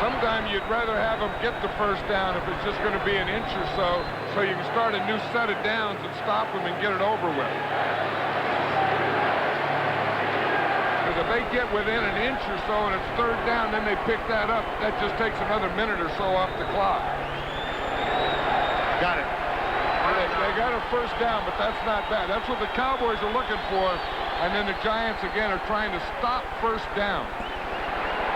Sometimes you'd rather have them get the first down if it's just going to be an inch or so you can start a new set of downs and stop them and get it over with. Because if they get within an inch or so and it's third down, then they pick that up. That just takes another minute or so off the clock. Got it. They got a first down, but that's not bad. That's what the Cowboys are looking for. And then the Giants, again, are trying to stop first down.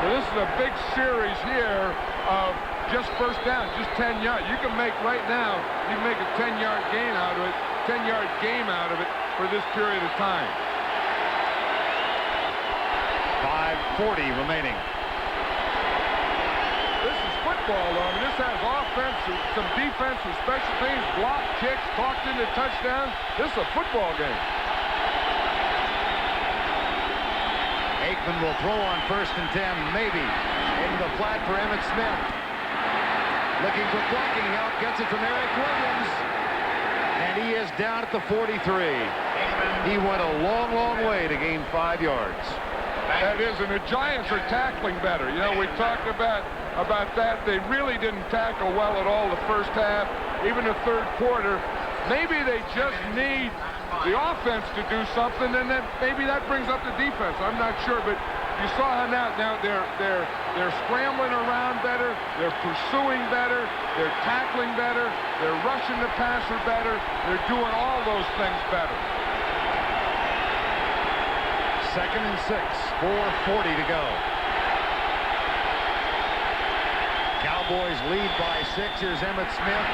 So this is a big series here of just first down, just 10 yards. You can make right now, you can make a 10-yard gain out of it, 10-yard game out of it for this period of time. 5:40 remaining. This is football, though. I mean, this has offense, some defense, some special teams, block, kicks, talked into touchdowns. This is a football game. Aikman will throw on 1st and 10, maybe. Into the flat for Emmitt Smith. Looking for blocking help, gets it from Williams. And he is down at the 43. He went a long, long way to gain 5 yards. That is, and the Giants are tackling better. You know, we talked about that. They really didn't tackle well at all the first half, even the third quarter. Maybe they just need the offense to do something, and then maybe that brings up the defense. I'm not sure, but you saw how now they're scrambling around better, they're pursuing better, they're tackling better, they're rushing the passer better, they're doing all those things better. 2nd and 6, 4:40 to go. Cowboys lead by 6. Here's Emmitt Smith.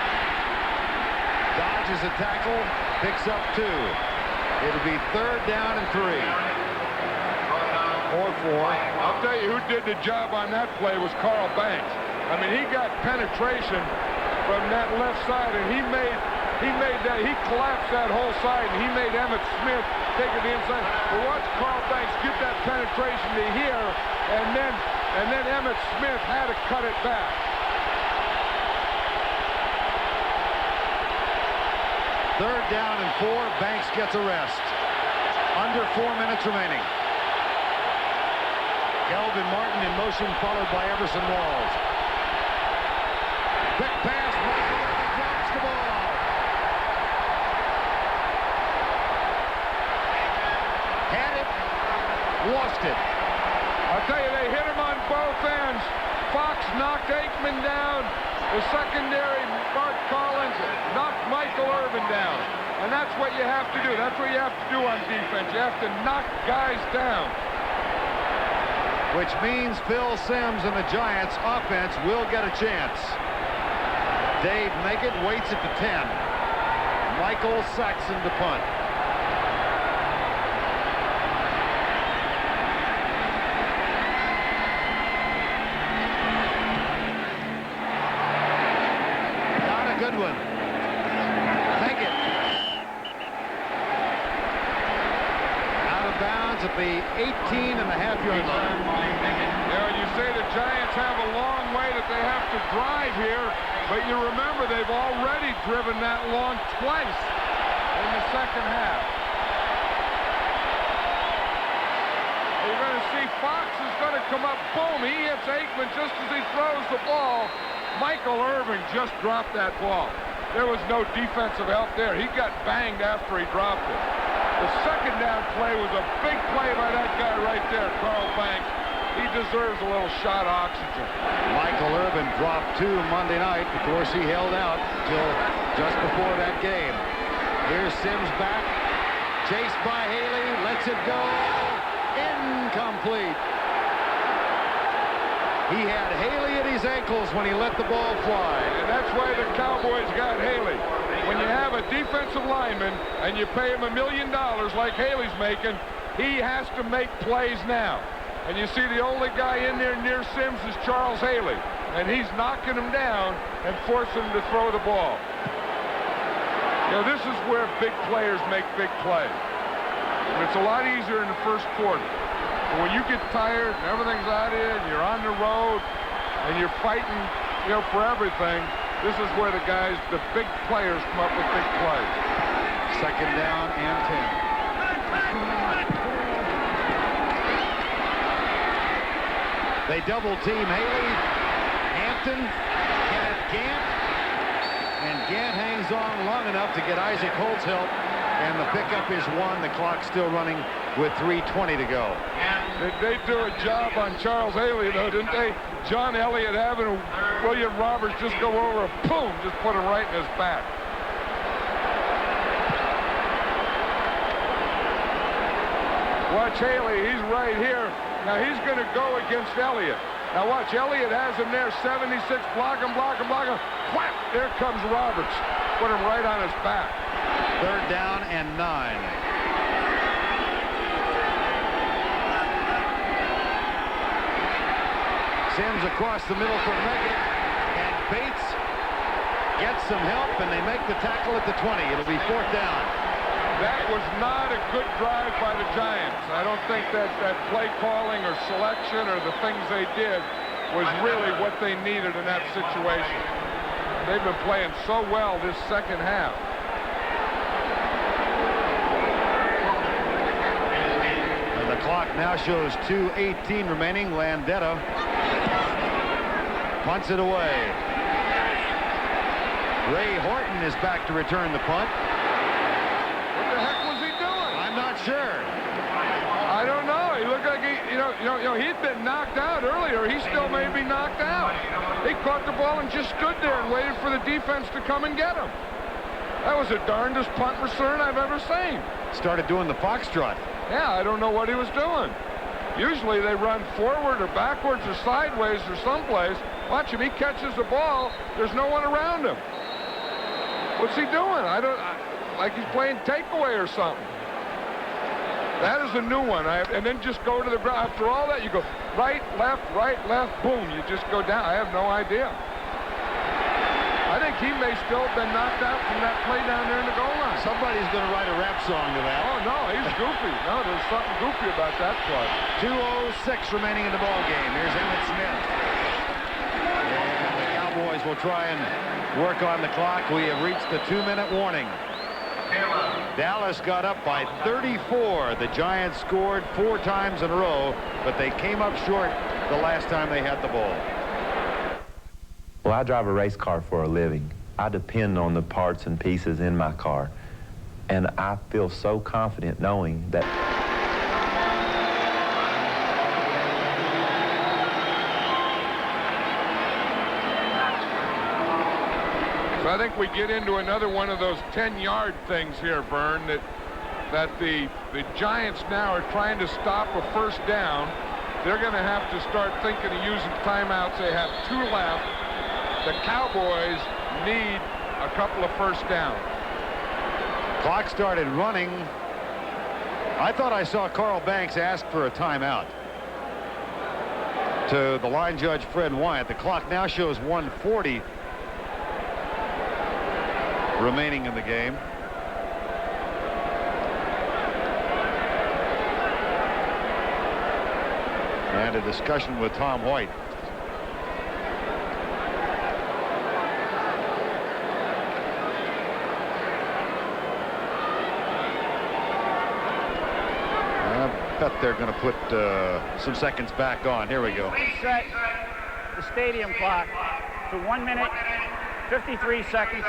Dodges a tackle, picks up 2. It'll be 3rd down and 3. Or 4. I'll tell you who did the job on that play was Carl Banks. I mean, he got penetration from that left side, and he collapsed that whole side, and he made Emmitt Smith take it the inside. But watch Carl Banks give that penetration to here, and then Emmitt Smith had to cut it back. Third down and 4. Banks gets a rest. Under 4 minutes remaining. Kelvin Martin in motion, followed by Everson Walls. Quick pass. Michael Irvin drops the ball. Had it. Lost it. I'll tell you, they hit him on both ends. Fox knocked Aikman down. The secondary, Mark Collins, knocked Michael Irvin down. And that's what you have to do. That's what you have to do on defense. You have to knock guys down. Which means Phil Simms and the Giants offense will get a chance. Dave Meggett waits at the 10. Michael Saxon to punt. Good one. Take it. Out of bounds at the 18.5-yard line. You know, you say the Giants have a long way that they have to drive here, but you remember they've already driven that long twice in the second half. You're going to see Fox is going to come up. Boom, he hits Aikman just as he throws the ball. Michael Irvin just dropped that ball. There was no defensive help there. He got banged after he dropped it. The second down play was a big play by that guy right there, Carl Banks. He deserves a little shot of oxygen. Michael Irvin dropped 2 Monday night. Of course, he held out till just before that game. Here's Simms back. Chased by Haley. Lets it go. Incomplete. He had Haley at his ankles when he let the ball fly. And that's why the Cowboys got Haley. When you have a defensive lineman and you pay him $1 million like Haley's making, he has to make plays now. And you see the only guy in there near Sims is Charles Haley. And he's knocking him down and forcing him to throw the ball. You know, this is where big players make big plays. And it's a lot easier in the first quarter. But when you get tired and everything's out of you and you're on the road and you're fighting, you know, for everything, this is where the guys, the big players, come up with big plays. Second down and 10. They double team Haley, Hampton, Kenneth Gant, and Gant hangs on long enough to get Isaac Holt's help, and the pickup is 1. The clock's still running with 3:20 to go. They do a job on Charles Haley, though, didn't they? John Elliott having William Roberts just go over and boom, just put him right in his back. Watch Haley, he's right here. Now he's going to go against Elliott. Now watch, Elliott has him there, 76, block him. Whap, there comes Roberts. Put him right on his back. Third down and 9. Sims across the middle for Meggett, and Bates gets some help, and they make the tackle at the 20. It'll be 4th down. That was not a good drive by the Giants. I don't think that play calling or selection or the things they did was really what they needed in that situation. They've been playing so well this second half. And the clock now shows 2:18 remaining. Landetta punts it away. Ray Horton is back to return the punt. Sure. I don't know. He looked like he'd been knocked out earlier. He still may be knocked out. He caught the ball and just stood there and waited for the defense to come and get him. That was the darndest punt return I've ever seen. Started doing the foxtrot. Yeah, I don't know what he was doing. Usually they run forward or backwards or sideways or someplace. Watch him. He catches the ball. There's no one around him. What's he doing? Like he's playing takeaway or something. That is a new one. And then just go to the ground. After all that, you go right, left, boom. You just go down. I have no idea. I think he may still have been knocked out from that play down there in the goal line. Somebody's going to write a rap song to that. Oh, no, he's goofy. No, there's something goofy about that play. 2:06 remaining in the ball game. Here's Emmitt Smith. And the Cowboys will try and work on the clock. We have reached the 2-minute warning. Dallas got up by 34. The Giants scored 4 times in a row, but they came up short the last time they had the ball. Well, I drive a race car for a living. I depend on the parts and pieces in my car, and I feel so confident knowing that I think we get into another one of those 10-yard things here, Vern, that the Giants now are trying to stop a first down. They're going to have to start thinking of using timeouts. They have 2 left. The Cowboys need a couple of first downs. Clock started running. I thought I saw Carl Banks ask for a timeout to the line judge, Fred Wyatt. The clock now shows 1:40 remaining in the game. And a discussion with Tom White. I bet they're going to put some seconds back on. Here we go. Set the stadium clock to 1 minute, 53 seconds.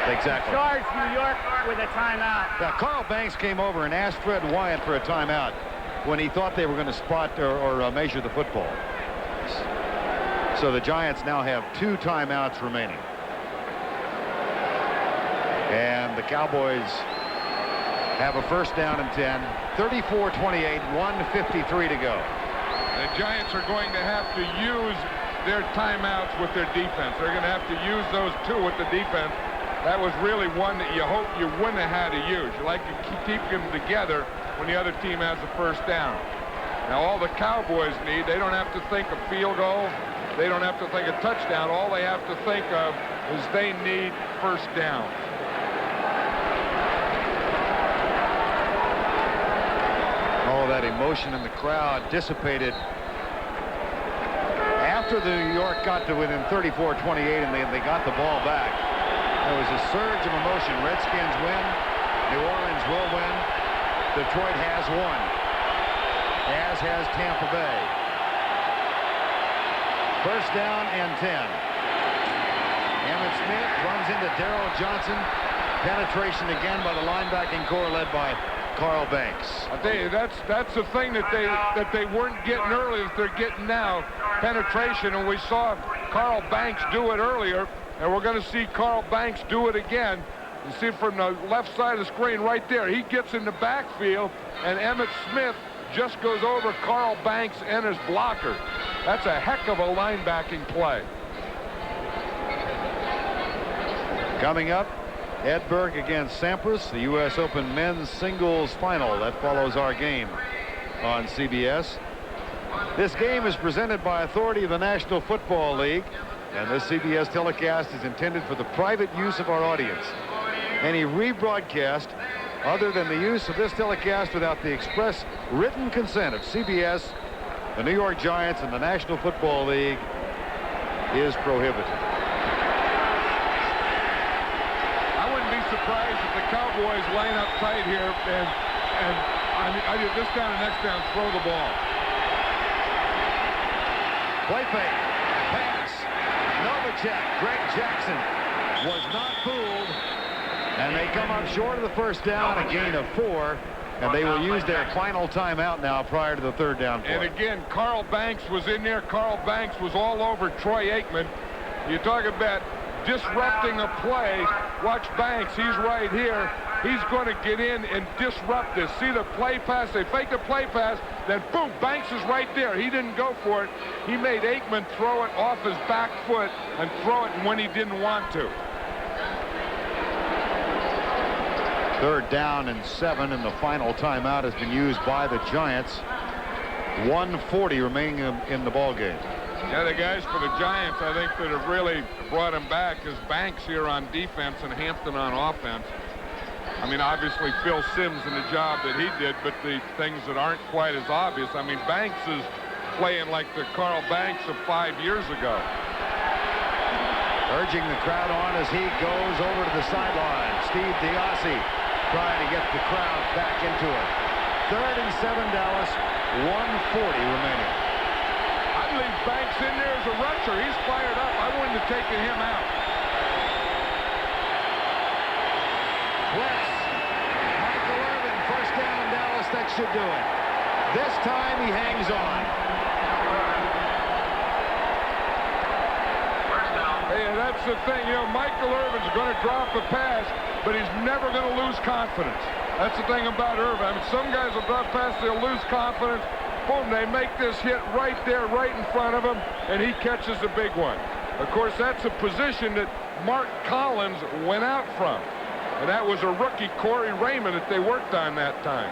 Exactly. Charge New York with a timeout. Now, Carl Banks came over and asked Fred Wyatt for a timeout when he thought they were going to spot or measure the football. So the Giants now have 2 timeouts remaining. And the Cowboys have a first down and 10, 34-28, 1:53 to go. The Giants are going to have to use their timeouts with their defense. They're going to have to use those two with the defense. That was really one that you hope you wouldn't have had to use. You like to keep them together when the other team has the first down. Now, all the Cowboys need, they don't have to think of field goal. They don't have to think of touchdown. All they have to think of is they need first down. All that emotion in the crowd dissipated after the New York got to within 34-28 and they got the ball back. There was a surge of emotion. Redskins win. New Orleans will win. Detroit has won, as has Tampa Bay. First down and 10. Emmitt Smith runs into Darryl Johnson. Penetration again by the linebacking core led by Carl Banks. I'll tell you, that's the thing that they weren't getting earlier that they're getting now. Penetration, and we saw Carl Banks do it earlier, and we're going to see Carl Banks do it again. You see from the left side of the screen right there, he gets in the backfield, and Emmitt Smith just goes over Carl Banks and his blocker. That's a heck of a linebacking play. Coming up, Edberg against Sampras, the U.S. Open men's singles final. That follows our game on CBS. This game is presented by authority of the National Football League, and this CBS telecast is intended for the private use of our audience. Any rebroadcast other than the use of this telecast without the express written consent of CBS, the New York Giants, and the National Football League is prohibited. I wouldn't be surprised if the Cowboys line up tight here and I did this down and next down, throw the ball. Play fake. Pass. Novacek. Greg Jackson was not fooled. And they come up short of the first down, a gain of 4. And they will use their final timeout now prior to the third down play. And again, Carl Banks was in there. Carl Banks was all over Troy Aikman. You talk about disrupting a play. Watch Banks. He's right here. He's going to get in and disrupt this. See the play pass? They fake the play pass. Then, boom, Banks is right there. He didn't go for it. He made Aikman throw it off his back foot and throw it when he didn't want to. Third down and 7, and the final timeout has been used by the Giants. 1:40 remaining in the ball game. Yeah, the guys for the Giants, I think, that have really brought him back is Banks here on defense and Hampton on offense. I mean, obviously, Phil Simms in the job that he did, but the things that aren't quite as obvious. I mean, Banks is playing like the Carl Banks of 5 years ago. Urging the crowd on as he goes over to the sideline. Steve Diassi trying to get the crowd back into it. 3rd and 7, Dallas. 1:40 remaining. I'd leave Banks in there as a rusher. He's fired up. I wouldn't have taken him out. Blitz. Michael Irvin, first down, Dallas. That should do it. This time he hangs on. Yeah, that's the thing. You know, Michael Irvin's going to drop a pass, but he's never going to lose confidence. That's the thing about Irvin. I mean, some guys will drop pass, they'll lose confidence. Boom, they make this hit right there, right in front of him, and he catches a big one. Of course, that's a position that Mark Collins went out from. And that was a rookie, Corey Raymond, that they worked on that time.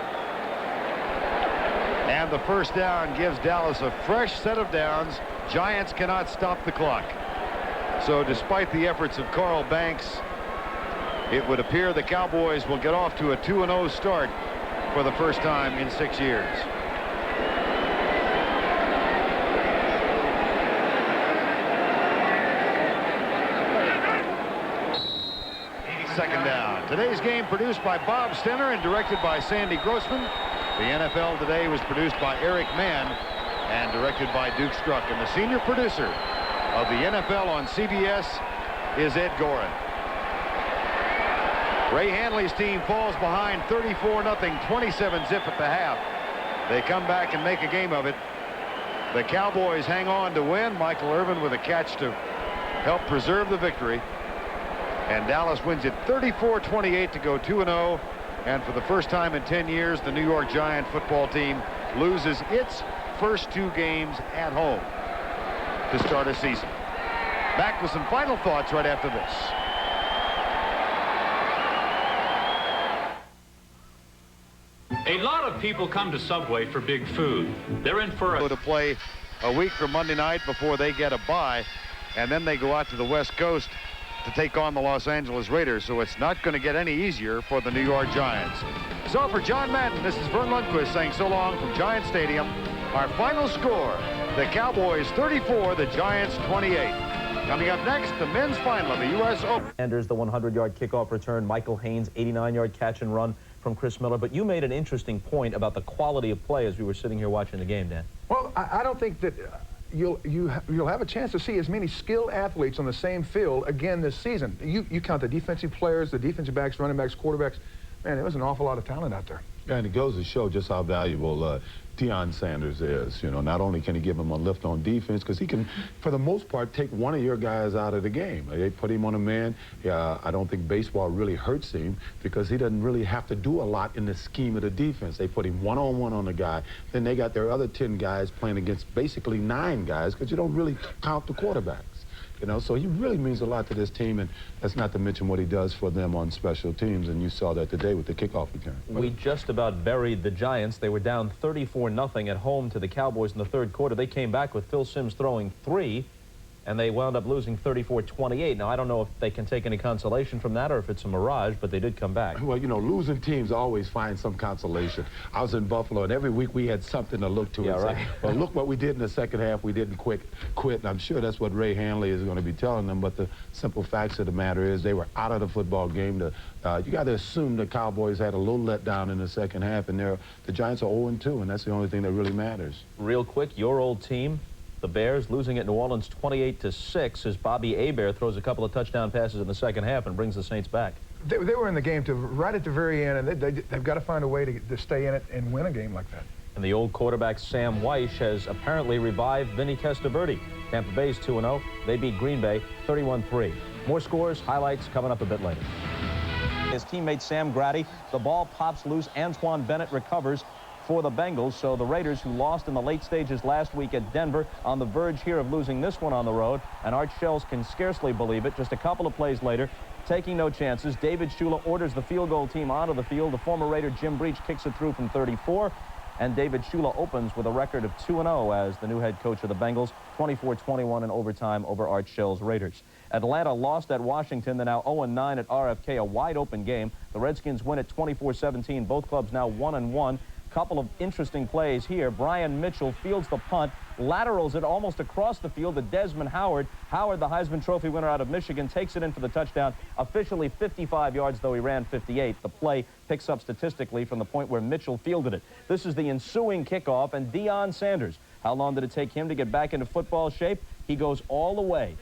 And the first down gives Dallas a fresh set of downs. Giants cannot stop the clock. So despite the efforts of Carl Banks, it would appear the Cowboys will get off to a 2-0 start for the first time in 6 years. Second down. Today's game produced by Bob Stenner and directed by Sandy Grossman. The NFL Today was produced by Eric Mann and directed by Duke Struck. And the senior producer of the NFL on CBS is Ed Gorin. Ray Hanley's team falls behind 34-0, 27-zip at the half. They come back and make a game of it. The Cowboys hang on to win. Michael Irvin with a catch to help preserve the victory. And Dallas wins it 34-28 to go 2-0. And for the first time in 10 years, the New York Giant football team loses its first 2 games at home to start a season. Back with some final thoughts right after this. A lot of people come to Subway for big food. They're in for to play a week from Monday night before they get a bye, and then they go out to the West Coast to take on the Los Angeles Raiders, so it's not going to get any easier for the New York Giants. So for John Madden, this is Vern Lundquist saying so long from Giant Stadium. Our final score, the Cowboys 34, the Giants 28. Coming up next, the men's final of the U.S. Open. Anders, the 100-yard kickoff return. Michael Haynes, 89-yard catch and run from Chris Miller. But you made an interesting point about the quality of play as we were sitting here watching the game, Dan. Well, I don't think that you'll have a chance to see as many skilled athletes on the same field again this season. You count the defensive players, the defensive backs, running backs, quarterbacks. Man, there was an awful lot of talent out there. Yeah, and it goes to show just how valuable Deion Sanders is. You know, not only can he give him a lift on defense, because he can, for the most part, take one of your guys out of the game. They put him on a man. I don't think baseball really hurts him because he doesn't really have to do a lot in the scheme of the defense. They put him one-on-one on the guy. Then they got their other 10 guys playing against basically 9 guys because you don't really count the quarterbacks. You know, so he really means a lot to this team, and that's not to mention what he does for them on special teams, and you saw that today with the kickoff return. We just about buried the Giants. They were down 34-0 at home to the Cowboys in the third quarter. They came back with Phil Simms throwing 3, and they wound up losing 34-28. Now, I don't know if they can take any consolation from that or if it's a mirage, but they did come back. Well, you know, losing teams always find some consolation. I was in Buffalo, and every week we had something to look to. Yeah, and right. say, well, look what we did in the second half. We didn't quit, and I'm sure that's what Ray Hanley is going to be telling them, but the simple facts of the matter is they were out of the football game. You got to assume the Cowboys had a little letdown in the second half, and the Giants are 0-2, and that's the only thing that really matters. Real quick, your old team, the Bears, losing at New Orleans 28-6 as Bobby Hebert throws a couple of touchdown passes in the second half and brings the Saints back. They were in the game right at the very end, and they've got to find a way to stay in it and win a game like that. And the old quarterback Sam Weish has apparently revived Vinny Testaverde. Tampa Bay's 2-0. They beat Green Bay 31-3. More scores, highlights coming up a bit later. His teammate Sam Grady, the ball pops loose. Antoine Bennett recovers for the Bengals. So the Raiders, who lost in the late stages last week at Denver, on the verge here of losing this one on the road. And Art Shells can scarcely believe it. Just a couple of plays later, taking no chances, David Shula orders the field goal team onto the field. The former Raider Jim Breach kicks it through from 34. And David Shula opens with a record of 2-0 as the new head coach of the Bengals, 24-21 in overtime over Art Shell's Raiders. Atlanta lost at Washington. They're now 0-9 at RFK, a wide-open game. The Redskins win at 24-17. Both clubs now 1-1. Couple of interesting plays here. Brian Mitchell fields the punt, laterals it almost across the field to Desmond Howard. Howard, the Heisman Trophy winner out of Michigan, takes it in for the touchdown. Officially 55 yards, though he ran 58. The play picks up statistically from the point where Mitchell fielded it. This is the ensuing kickoff, and Deion Sanders. How long did it take him to get back into football shape? He goes all the way.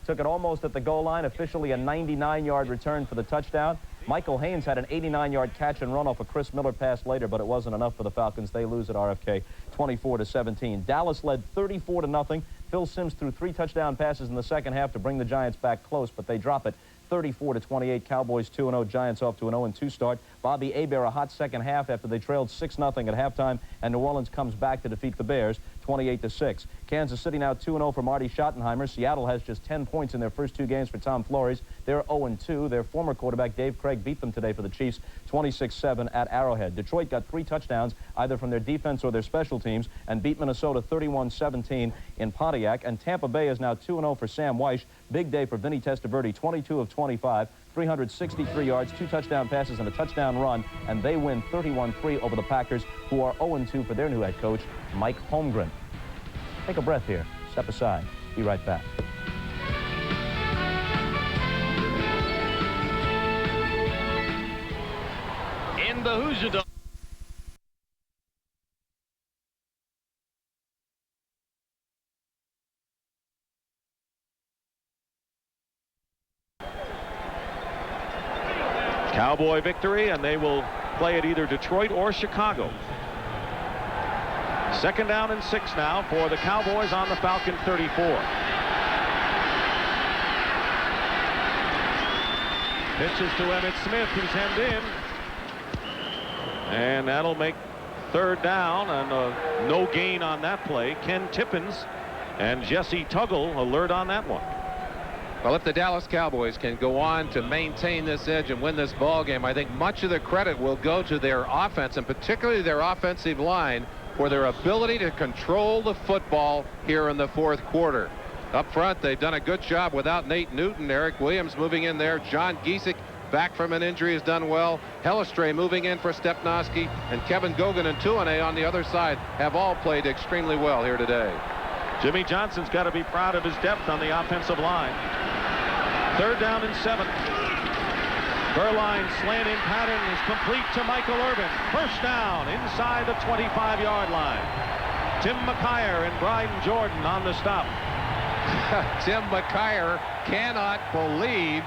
Took it almost at the goal line, officially a 99-yard return for the touchdown. Michael Haynes had an 89-yard catch and run off a Chris Miller pass later, but it wasn't enough for the Falcons. They lose at RFK 24-17. Dallas led 34-0. Phil Simms threw 3 touchdown passes in the second half to bring the Giants back close, but they drop it 34-28. Cowboys 2-0. Giants off to an 0-2 start. Bobby Hebert a hot second half after they trailed 6-0 at halftime, and New Orleans comes back to defeat the Bears 28-6. Kansas City now 2-0 for Marty Schottenheimer. Seattle has just 10 points in their first 2 games for Tom Flores. They're 0-2. Their former quarterback Dave Craig beat them today for the Chiefs 26-7 at Arrowhead. Detroit got 3 touchdowns either from their defense or their special teams and beat Minnesota 31-17 in Pontiac. And Tampa Bay is now 2-0 for Sam Weish. Big day for Vinny Testaverde, 22 of 25, 363 yards, 2 touchdown passes and a touchdown run, and they win 31-3 over the Packers, who are 0-2 for their new head coach, Mike Holmgren. Take a breath here. Step aside. Be right back. In the Hoosier Dome. Cowboy victory, and they will play at either Detroit or Chicago. 2nd down and 6 now for the Cowboys on the Falcon 34. Pitches to Emmitt Smith, who's hemmed in. And that'll make third down, and no gain on that play. Ken Tippins and Jesse Tuggle alert on that one. Well, if the Dallas Cowboys can go on to maintain this edge and win this ball game, I think much of the credit will go to their offense, and particularly their offensive line, for their ability to control the football here in the fourth quarter. Up front, they've done a good job without Nate Newton. Eric Williams moving in there. John Giesick, back from an injury, has done well. Hellestrae moving in for Stepnoski, and Kevin Gogan and Tuane on the other side have all played extremely well here today. Jimmy Johnson's got to be proud of his depth on the offensive line. Third down and 7. Burline's slanting pattern is complete to Michael Irvin. First down inside the 25-yard line. Tim McKyer and Brian Jordan on the stop. Tim McKyer cannot believe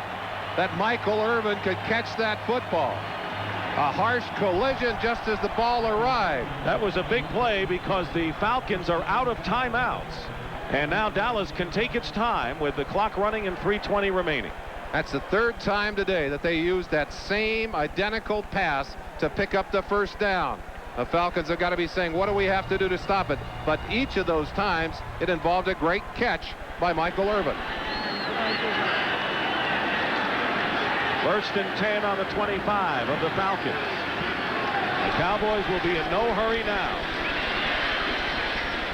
that Michael Irvin could catch that football. A harsh collision just as the ball arrived. That was a big play because the Falcons are out of timeouts. And now Dallas can take its time with the clock running and 3:20 remaining. That's the third time today that they used that same identical pass to pick up the first down. The Falcons have got to be saying, what do we have to do to stop it? But each of those times, it involved a great catch by Michael Irvin. First and 10 on the 25 of the Falcons. The Cowboys will be in no hurry now.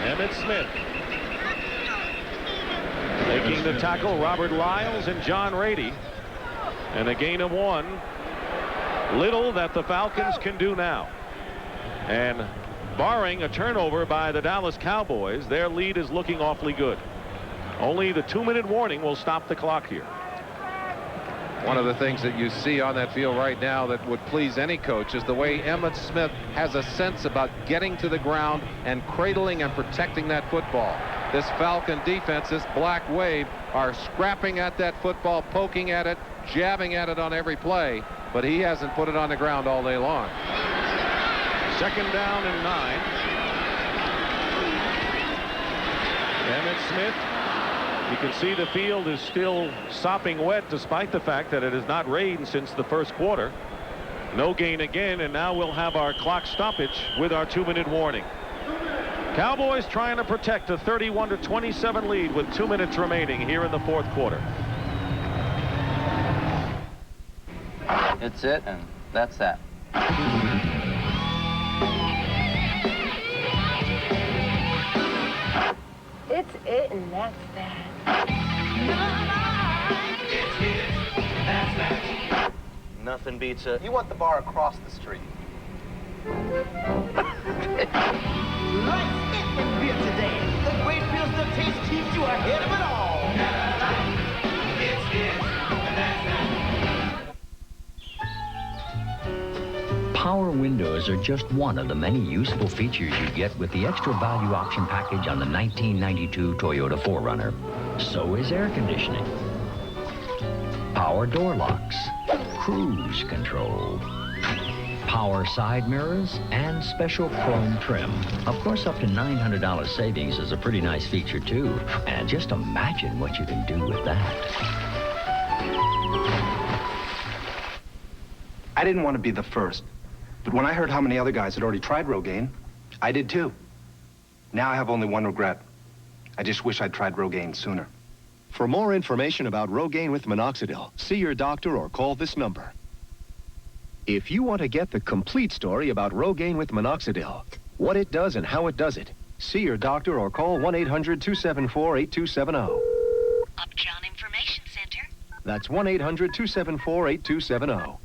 Emmitt Smith making the tackle, Robert Lyles and John Rady. And a gain of 1. Little that the Falcons can do now. And barring a turnover by the Dallas Cowboys, their lead is looking awfully good. Only the 2-minute warning will stop the clock here. One of the things that you see on that field right now that would please any coach is the way Emmitt Smith has a sense about getting to the ground and cradling and protecting that football. This Falcon defense, this black wave, are scrapping at that football, poking at it, jabbing at it on every play, but he hasn't put it on the ground all day long. Second down and 9. Emmitt Smith. You can see the field is still sopping wet despite the fact that it has not rained since the first quarter. No gain again, and now we'll have our clock stoppage with our 2-minute warning. Cowboys trying to protect a 31-27 lead with 2 minutes remaining here in the fourth quarter. It's it, and that's that. It's it, and that's that. It's it, that's that. Nothing beats it. You want the bar across the street. Like it in beer today. The great Pilsner taste keeps you ahead of it all. It's it, and that's that. Power windows are just one of the many useful features you get with the extra value option package on the 1992 Toyota 4Runner. So is air conditioning, power door locks, cruise control, power side mirrors, and special chrome trim. Of course, up to $900 savings is a pretty nice feature, too. And just imagine what you can do with that. I didn't want to be the first, but when I heard how many other guys had already tried Rogaine, I did too. Now I have only one regret. I just wish I'd tried Rogaine sooner. For more information about Rogaine with minoxidil, see your doctor or call this number. If you want to get the complete story about Rogaine with minoxidil, what it does and how it does it, see your doctor or call 1-800-274-8270. Upjohn Information Center. That's 1-800-274-8270.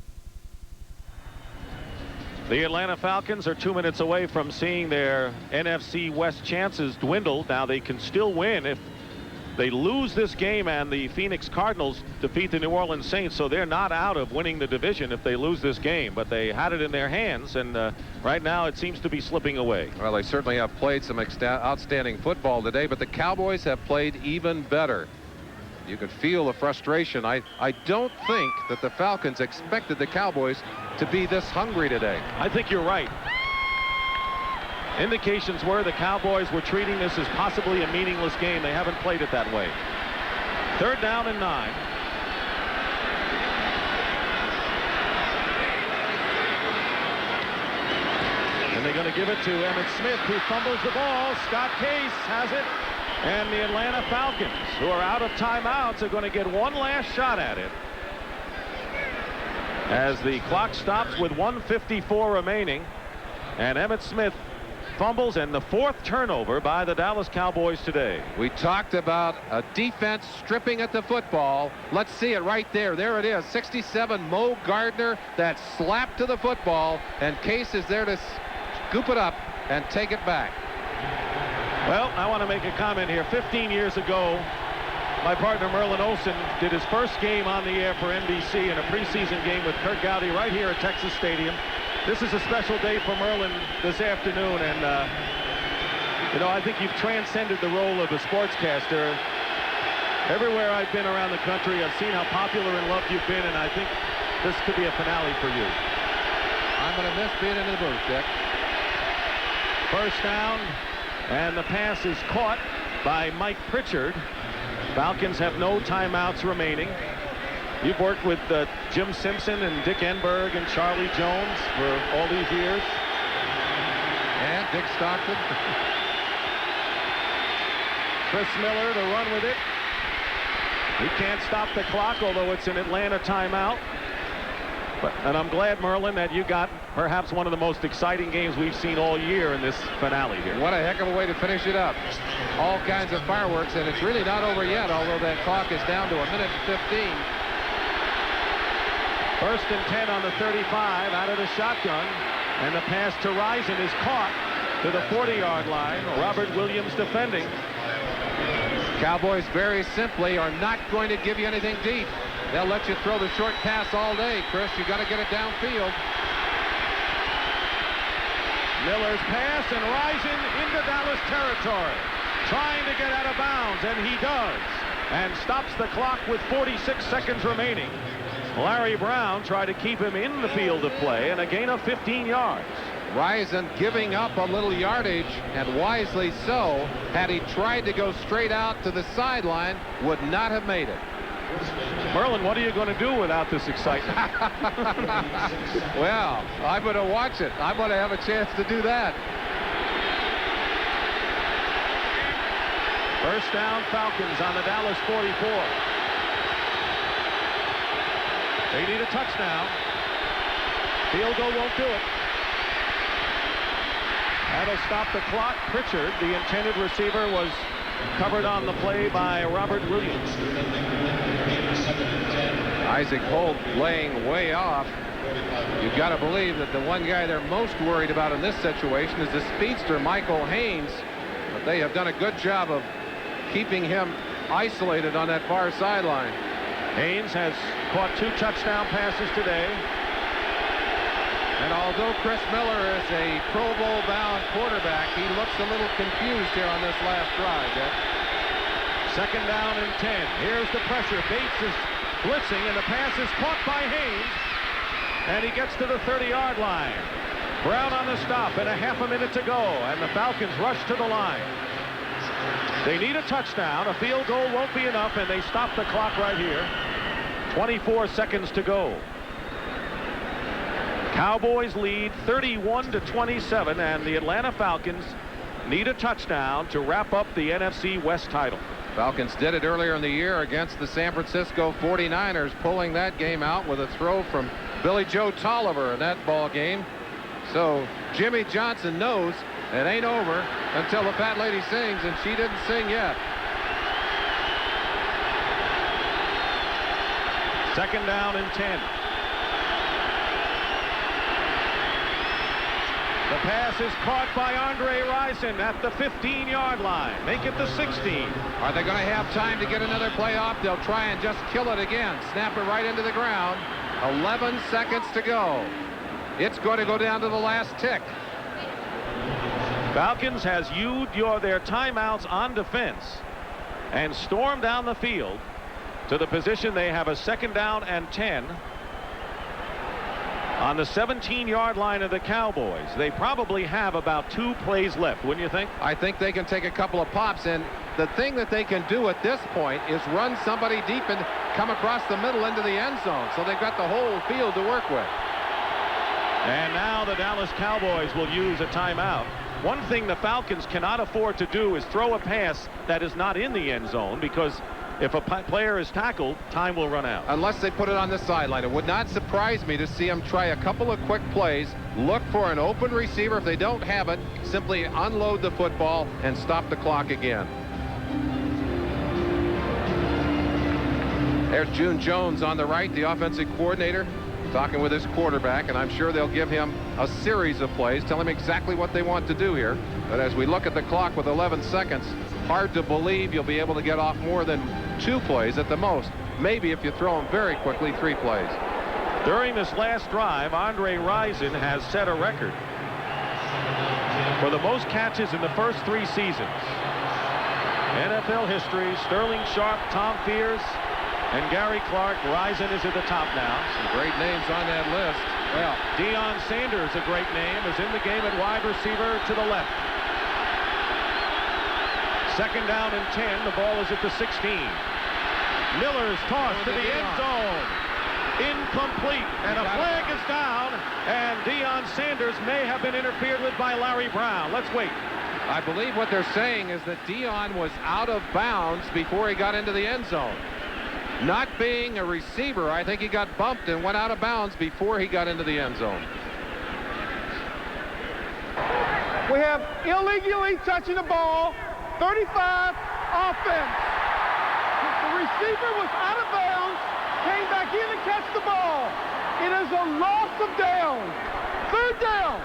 The Atlanta Falcons are 2 minutes away from seeing their NFC West chances dwindle. Now they can still win if they lose this game and the Phoenix Cardinals defeat the New Orleans Saints, so they're not out of winning the division if they lose this game. But they had it in their hands, and right now it seems to be slipping away. Well, they certainly have played some outstanding football today, but the Cowboys have played even better. You could feel the frustration. I don't think that the Falcons expected the Cowboys to be this hungry today. I think you're right. Indications were the Cowboys were treating this as possibly a meaningless game. They haven't played it that way. Third down and 9. And they're going to give it to Emmitt Smith, who fumbles the ball. Scott Case has it. And the Atlanta Falcons, who are out of timeouts, are going to get one last shot at it. As the clock stops with 1:54 remaining. And Emmitt Smith fumbles, and the fourth turnover by the Dallas Cowboys today. We talked about a defense stripping at the football. Let's see it right there. There it is. 67, Mo Gardner, that slap to the football, and Case is there to scoop it up and take it back. Well, I want to make a comment here. 15 years ago, my partner Merlin Olsen did his first game on the air for NBC in a preseason game with Kurt Gowdy right here at Texas Stadium. This is a special day for Merlin this afternoon, and you know, I think you've transcended the role of a sportscaster. Everywhere I've been around the country, I've seen how popular and loved you've been, and I think this could be a finale for you. I'm going to miss being in the booth, Dick. First down, and the pass is caught by Mike Pritchard. Falcons have no timeouts remaining. You've worked with Jim Simpson and Dick Enberg and Charlie Jones for all these years. And Dick Stockton. Chris Miller to run with it. He can't stop the clock, although it's an Atlanta timeout. And I'm glad, Merlin, that you got perhaps one of the most exciting games we've seen all year in this finale here. What a heck of a way to finish it up. All kinds of fireworks, and it's really not over yet, although that clock is down to 1:15. First and 10 on the 35 out of the shotgun, and the pass to Risen is caught to the 40-yard line. Robert Williams defending. Cowboys very simply are not going to give you anything deep. They'll let you throw the short pass all day, Chris. You got to get it downfield. Miller's pass, and Risen into Dallas territory, trying to get out of bounds, and he does, and stops the clock with 46 seconds remaining. Larry Brown tried to keep him in the field of play, and a gain of 15 yards. Risen giving up a little yardage, and wisely so. Had he tried to go straight out to the sideline, would not have made it. Merlin, what are you going to do without this excitement? Well, I'm going to watch it. I'm going to have a chance to do that. First down, Falcons on the Dallas 44. They need a touchdown. Field goal won't do it. That'll stop the clock. Pritchard, the intended receiver, was covered on the play by Robert Williams. Isaac Holt laying way off. You've got to believe that the one guy they're most worried about in this situation is the speedster, Michael Haynes. But they have done a good job of keeping him isolated on that far sideline. Haynes has caught 2 touchdown passes today. And although Chris Miller is a Pro Bowl bound quarterback, he looks a little confused here on this last drive. Second down and 10. Here's the pressure. Bates is blitzing, and the pass is caught by Haynes. And he gets to the 30-yard line. Brown on the stop, and a half a minute to go. And the Falcons rush to the line. They need a touchdown. A field goal won't be enough, and they stop the clock right here. 24 seconds to go. Cowboys lead 31-27, and the Atlanta Falcons need a touchdown to wrap up the NFC West title. Falcons did it earlier in the year against the San Francisco 49ers, pulling that game out with a throw from Billy Joe Tolliver in that ball game. So Jimmy Johnson knows it ain't over until the fat lady sings, and she didn't sing yet. Second down and 10. The pass is caught by Andre Rison at the 15-yard line. Make it the 16. Are they going to have time to get another play off? They'll try and just kill it again. Snap it right into the ground. 11 seconds to go. It's going to go down to the last tick. Falcons has used their timeouts on defense and stormed down the field to the position they have a second down and 10 on the 17-yard line of the Cowboys. They probably have about 2 plays left, wouldn't you think? I think they can take a couple of pops, and the thing that they can do at this point is run somebody deep and come across the middle into the end zone, so they've got the whole field to work with. And now the Dallas Cowboys will use a timeout. One thing the Falcons cannot afford to do is throw a pass that is not in the end zone, because if a player is tackled, time will run out. Unless they put it on the sideline. It would not surprise me to see them try a couple of quick plays, look for an open receiver. If they don't have it, simply unload the football and stop the clock again. There's June Jones on the right, the offensive coordinator, talking with his quarterback, and I'm sure they'll give him a series of plays, tell him exactly what they want to do here. But as we look at the clock with 11 seconds, hard to believe you'll be able to get off more than 2 plays at the most. Maybe if you throw them very quickly, 3 plays. During this last drive, Andre Rison has set a record for the most catches in the first 3 seasons. NFL history, Sterling Sharp, Tom Fears, and Gary Clark. Rison is at the top now. Some great names on that list. Well, Deion Sanders, a great name, is in the game at wide receiver to the left. Second down and 10. The ball is at the 16. Miller's toss to the end zone. Incomplete, and a flag is down, and Deion Sanders may have been interfered with by Larry Brown. Let's wait. I believe what they're saying is that Deion was out of bounds before he got into the end zone. Not being a receiver, I think he got bumped and went out of bounds before he got into the end zone. We have illegally touching the ball, 35, offense. The receiver was out of bounds, came back in and catch the ball. It is a loss of down. 3rd down.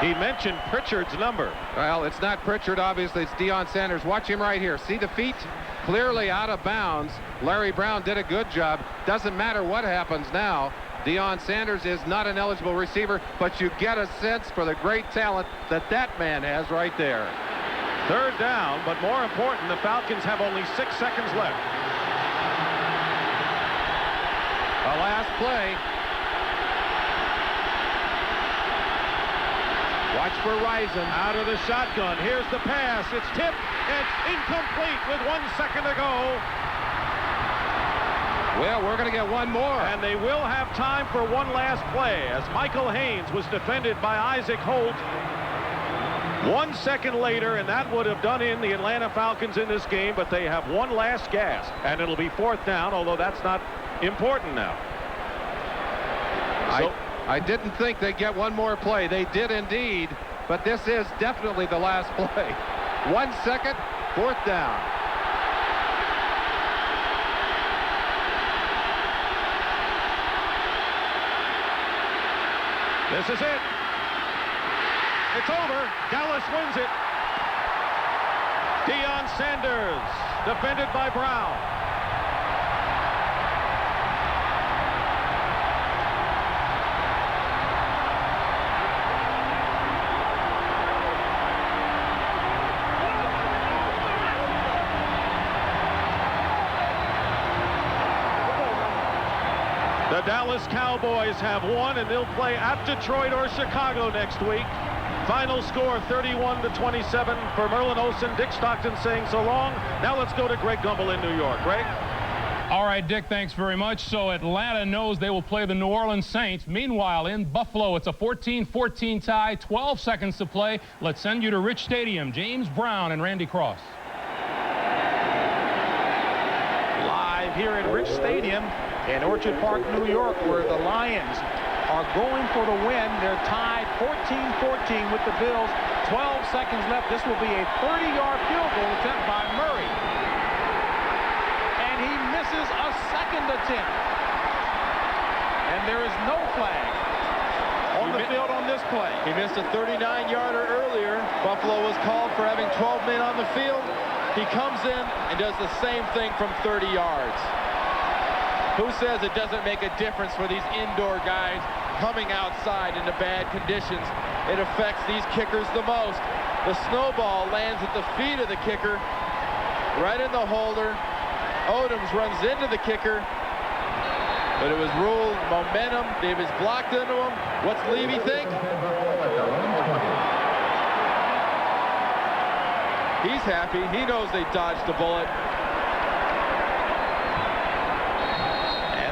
He mentioned Pritchard's number. Well, it's not Pritchard, obviously. It's Deion Sanders. Watch him right here. See the feet? Clearly out of bounds. Larry Brown did a good job. Doesn't matter what happens now. Deion Sanders is not an eligible receiver, but you get a sense for the great talent that that man has right there. 3rd down, but more important, the Falcons have only 6 seconds left. A last play. Watch for Rison. Out of the shotgun. Here's the pass. It's tipped. It's incomplete with 1 second to go. Well, we're going to get one more. And they will have time for one last play as Michael Haynes was defended by Isaac Holt. 1 second later, and that would have done in the Atlanta Falcons in this game, but they have one last gasp, and it'll be 4th down, although that's not important now. I didn't think they'd get one more play. They did indeed, but this is definitely the last play. 1 second, 4th down. This is it. It's over. Dallas wins it. Deion Sanders, defended by Brown. The Dallas Cowboys have won, and they'll play at Detroit or Chicago next week. Final score 31-27 for Merlin Olsen. Dick Stockton saying so long. Now let's go to Greg Gumbel in New York. Greg? All right, Dick, thanks very much. So Atlanta knows they will play the New Orleans Saints. Meanwhile, in Buffalo, it's a 14-14 tie, 12 seconds to play. Let's send you to Rich Stadium. James Brown and Randy Cross. Live here at Rich Stadium in Orchard Park, New York, where the Lions are going for the win. They're tied 14-14 with the Bills. 12 seconds left. This will be a 30-yard field goal attempt by Murray. And he misses a second attempt. And there is no flag on the field on this play. He missed a 39-yarder earlier. Buffalo was called for having 12 men on the field. He comes in and does the same thing from 30 yards. Who says it doesn't make a difference for these indoor guys coming outside into bad conditions? It affects these kickers the most. The snowball lands at the feet of the kicker, right in the holder. Odoms runs into the kicker, but it was ruled momentum. Davis blocked into him. What's Levy think? He's happy. He knows they dodged the bullet.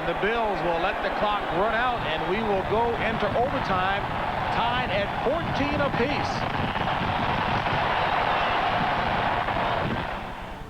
And the Bills will let the clock run out, and we will go into overtime, tied at 14 apiece.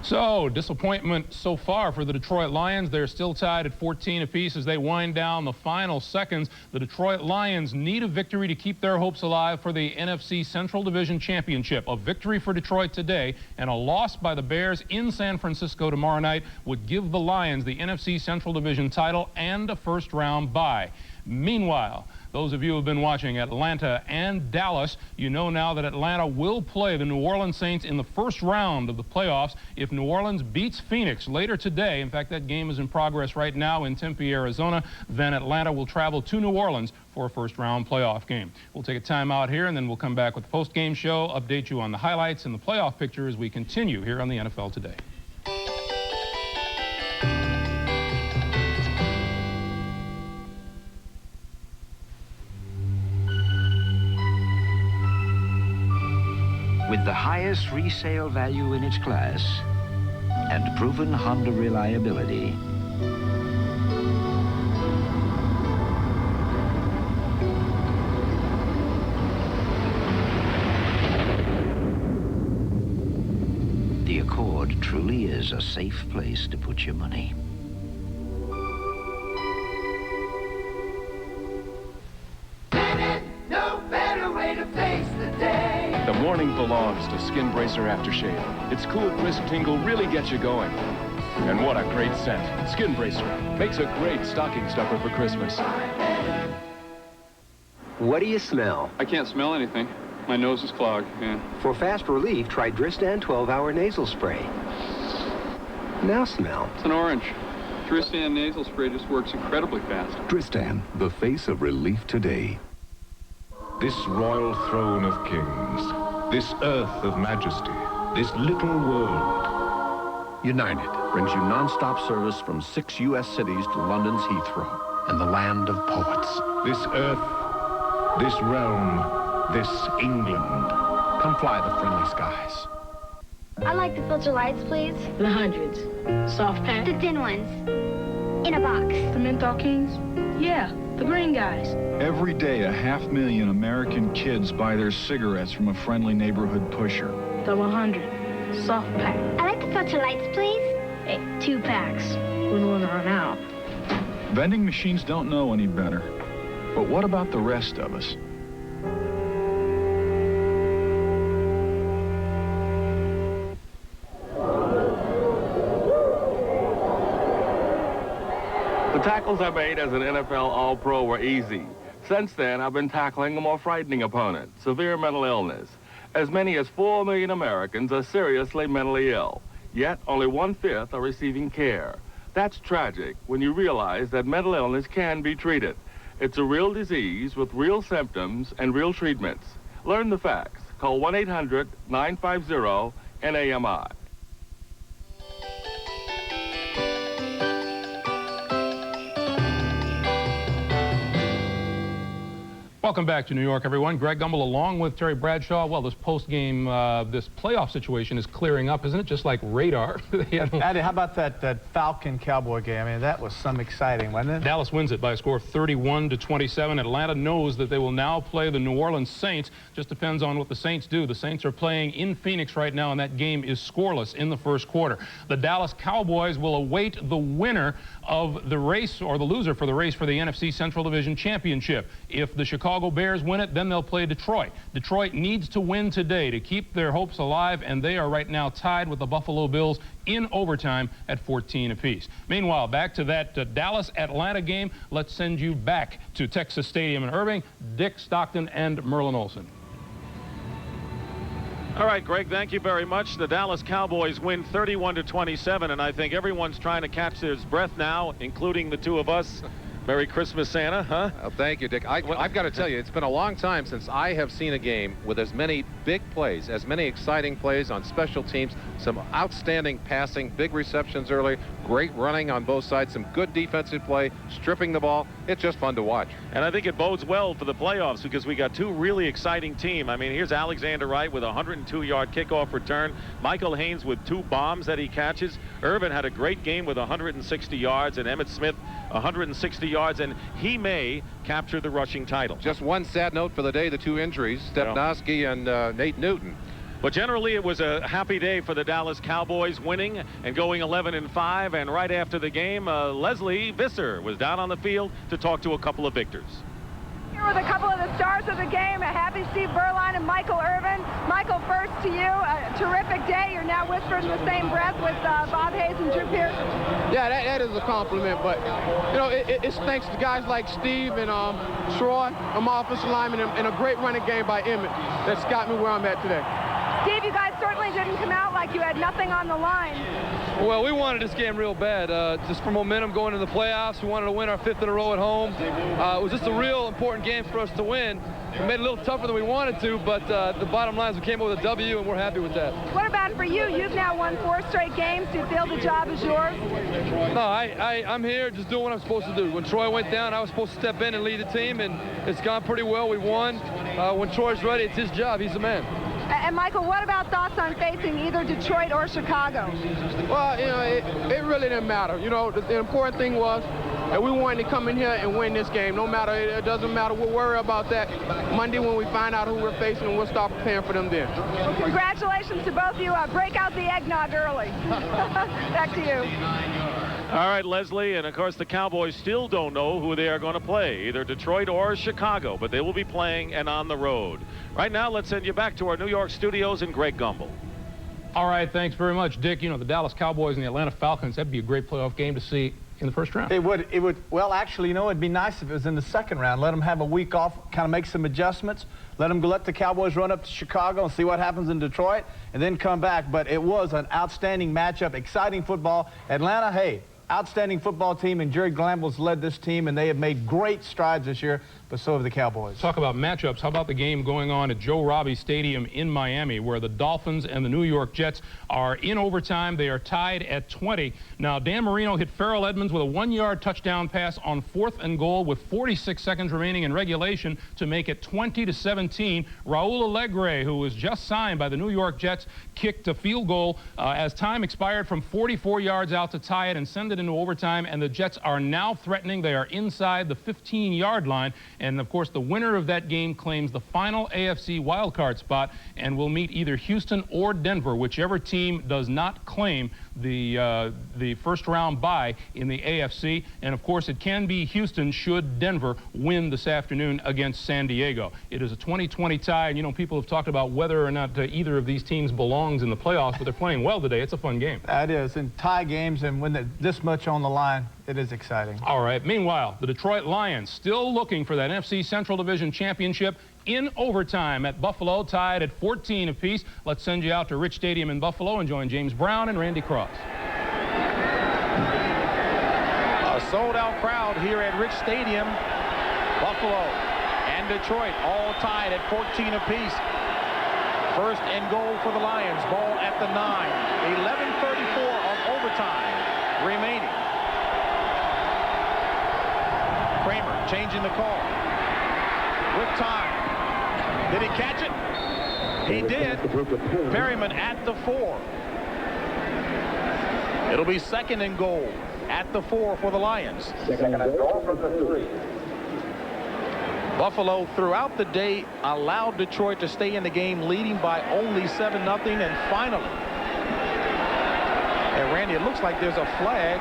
So, disappointment so far for the Detroit Lions. They're still tied at 14 apiece as they wind down the final seconds. The Detroit Lions need a victory to keep their hopes alive for the NFC Central Division Championship. A victory for Detroit today and a loss by the Bears in San Francisco tomorrow night would give the Lions the NFC Central Division title and a first-round bye. Meanwhile, those of you who have been watching Atlanta and Dallas, you know now that Atlanta will play the New Orleans Saints in the first round of the playoffs if New Orleans beats Phoenix later today. In fact, that game is in progress right now in Tempe, Arizona. Then Atlanta will travel to New Orleans for a first-round playoff game. We'll take a timeout here, and then we'll come back with the post-game show, update you on the highlights and the playoff picture as we continue here on the NFL Today. With the highest resale value in its class and proven Honda reliability, the Accord truly is a safe place to put your money. No better way to face the day. The morning belongs to Skin Bracer Aftershave. Its cool, crisp tingle really gets you going. And what a great scent. Skin Bracer makes a great stocking stuffer for Christmas. What do you smell? I can't smell anything. My nose is clogged, yeah. For fast relief, try Dristan 12-hour nasal spray. Now smell. It's an orange. Dristan nasal spray just works incredibly fast. Dristan, the face of relief today. This royal throne of kings, this earth of majesty, this little world. United brings you non-stop service from 6 U.S. cities to London's Heathrow and the land of poets. This earth, this realm, this England. Come fly the friendly skies. I'd like the filter lights, please. The hundreds. Soft pack. The thin ones. In a box. The menthol kings? Yeah, the green guys. Every day, 500,000 American kids buy their cigarettes from a friendly neighborhood pusher. The 100. Soft pack. I like the filter lights, please. Hey, 2 packs. When one run out. Vending machines don't know any better. But what about the rest of us? The tackles I made as an NFL All-Pro were easy. Since then, I've been tackling a more frightening opponent, severe mental illness. As many as 4 million Americans are seriously mentally ill, yet only 1/5 are receiving care. That's tragic when you realize that mental illness can be treated. It's a real disease with real symptoms and real treatments. Learn the facts. Call 1-800-950-NAMI. Welcome back to New York, everyone. Greg Gumbel along with Terry Bradshaw. Well, this post-game, this playoff situation is clearing up, isn't it? Just like radar. Eddie, how about that Falcon-Cowboy game? I mean, that was some exciting, wasn't it? Dallas wins it by a score of 31-27. Atlanta knows that they will now play the New Orleans Saints. Just depends on what the Saints do. The Saints are playing in Phoenix right now, and that game is scoreless in the first quarter. The Dallas Cowboys will await the winner of the race, or the loser for the race for the NFC Central Division Championship. If the Chicago Bears win it, then they'll play Detroit. Detroit needs to win today to keep their hopes alive, and they are right now tied with the Buffalo Bills in overtime at 14 apiece. Meanwhile, back to that Dallas-Atlanta game. Let's send you back to Texas Stadium in Irving. Dick Stockton and Merlin Olsen. All right, Greg, thank you very much. The Dallas Cowboys win 31-27, and I think everyone's trying to catch their breath now, including the two of us. Merry Christmas, Santa, huh? Thank you, Dick. I've got to tell you, it's been a long time since I have seen a game with as many big plays, as many exciting plays on special teams, some outstanding passing, big receptions early. Great running on both sides, some good defensive play, stripping the ball. It's just fun to watch. And I think it bodes well for the playoffs because we got two really exciting teams. I mean, here's Alexander Wright with a 102-yard kickoff return. Michael Haynes with 2 bombs that he catches. Irvin had a great game with 160 yards, and Emmitt Smith 160 yards, and he may capture the rushing title. Just one sad note for the day, the 2 injuries, Stepnoski and Nate Newton. But generally, it was a happy day for the Dallas Cowboys, winning and going 11-5. And right after the game, Leslie Visser was down on the field to talk to a couple of victors. Here with a couple of the stars of the game, a happy Steve Berline and Michael Irvin. Michael, first to you, a terrific day. You're now whispering the same breath with Bob Hayes and Drew Pearson. Yeah, that is a compliment, but you know, it's thanks to guys like Steve and Troy, my offensive lineman, and a great running game by Emmitt that's got me where I'm at today. Steve, you guys certainly didn't come out like you had nothing on the line. Well, we wanted this game real bad, just for momentum going into the playoffs. We wanted to win our 5th in a row at home. It was just a real important game for us to win. We made it a little tougher than we wanted to, but the bottom line is we came up with a W, and we're happy with that. What about for you? You've now won 4 straight games. Do you feel the job is yours? No, I'm here just doing what I'm supposed to do. When Troy went down, I was supposed to step in and lead the team, and it's gone pretty well. We won. When Troy's ready, it's his job. He's the man. And Michael, what about thoughts on facing either Detroit or Chicago? Well, you know, it really didn't matter. You know, the important thing was that we wanted to come in here and win this game. No matter, it doesn't matter. We'll worry about that Monday when we find out who we're facing, and we'll start preparing for them then. Well, congratulations to both of you. Break out the eggnog early. Back to you. All right, Leslie, and of course the Cowboys still don't know who they are going to play, either Detroit or Chicago, but they will be playing and on the road. Right now, let's send you back to our New York studios and Greg Gumbel. All right, thanks very much, Dick. You know, the Dallas Cowboys and the Atlanta Falcons, that'd be a great playoff game to see in the first round. It would. Well, actually, you know, it'd be nice if it was in the second round. Let them have a week off, kind of make some adjustments. Let the Cowboys run up to Chicago and see what happens in Detroit, and then come back. But it was an outstanding matchup, exciting football. Atlanta, hey, outstanding football team, and Jerry Glanville's led this team, and they have made great strides this year, but so have the Cowboys. Talk about matchups. How about the game going on at Joe Robbie Stadium in Miami, where the Dolphins and the New York Jets are in overtime. They are tied at 20. Now, Dan Marino hit Farrell Edmonds with a 1-yard touchdown pass on 4th and goal with 46 seconds remaining in regulation to make it 20-17. Raul Alegre, who was just signed by the New York Jets, kicked a field goal as time expired from 44 yards out to tie it and send it into overtime, and the Jets are now threatening. They are inside the 15-yard line, and of course the winner of that game claims the final AFC wildcard spot and will meet either Houston or Denver, whichever team does not claim the first round bye in the AFC. And of course it can be Houston should Denver win this afternoon against San Diego. It is a 20-20 tie, and you know, people have talked about whether or not either of these teams belongs in the playoffs, but they're playing well today. It's a fun game. That is, and tie games, and when this much on the line, it is exciting. All right. Meanwhile, the Detroit Lions still looking for that NFC Central Division championship in overtime at Buffalo, tied at 14 apiece. Let's send you out to Rich Stadium in Buffalo and join James Brown and Randy Cross. A sold-out crowd here at Rich Stadium. Buffalo and Detroit all tied at 14 apiece. First and goal for the Lions. Ball at the 9. 11:34 of overtime remaining. Kramer changing the call. With time. Did he catch it? He did. Perryman at the 4. It'll be second and goal at the 4 for the Lions. Second and goal from the 3. Buffalo throughout the day allowed Detroit to stay in the game, leading by only 7-0, and finally, and Randy, it looks like there's a flag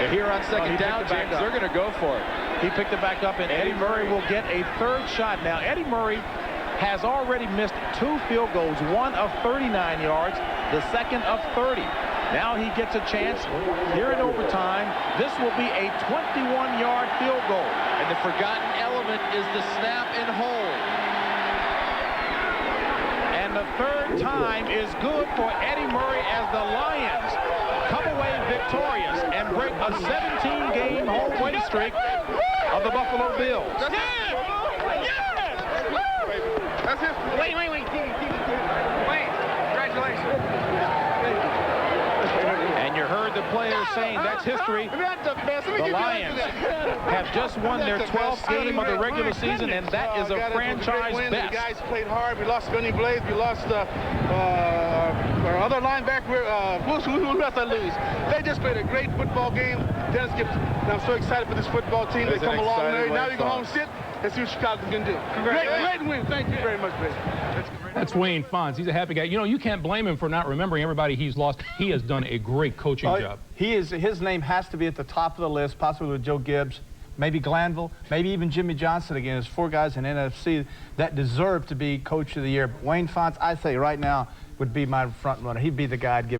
here on second down, James. They're going to go for it. He picked it back up, and Eddie Murray will get a third shot. Now, Eddie Murray has already missed 2 field goals, one of 39 yards, the second of 30. Now he gets a chance here in overtime. This will be a 21-yard field goal. And the forgotten element is the snap and hold. And the third time is good for Eddie Murray as the Lions come away victorious and break a 17-game home win streak of the Buffalo Bills. That's it. Wait. Congratulations. And your heard the players saying that's history. The Lions have just won their 12th game of the regular season, and that is a franchise best. The guys played hard. We lost Gunny Blaze. We lost our other linebacker. Who else I lose? They just played a great football game. Dennis Gibbs, and I'm so excited for this football team. They come along there. Now you go home, sit, and see what Chicago can do. Great win. Thank you very much, Chris. That's Wayne Fonz. He's a happy guy. You know, you can't blame him for not remembering everybody he's lost. He has done a great coaching job. His name has to be at the top of the list, possibly with Joe Gibbs, maybe Glanville, maybe even Jimmy Johnson again. There's 4 guys in NFC that deserve to be Coach of the Year. But Wayne Fonz, I say right now, would be my front runner. He'd be the guy I'd give.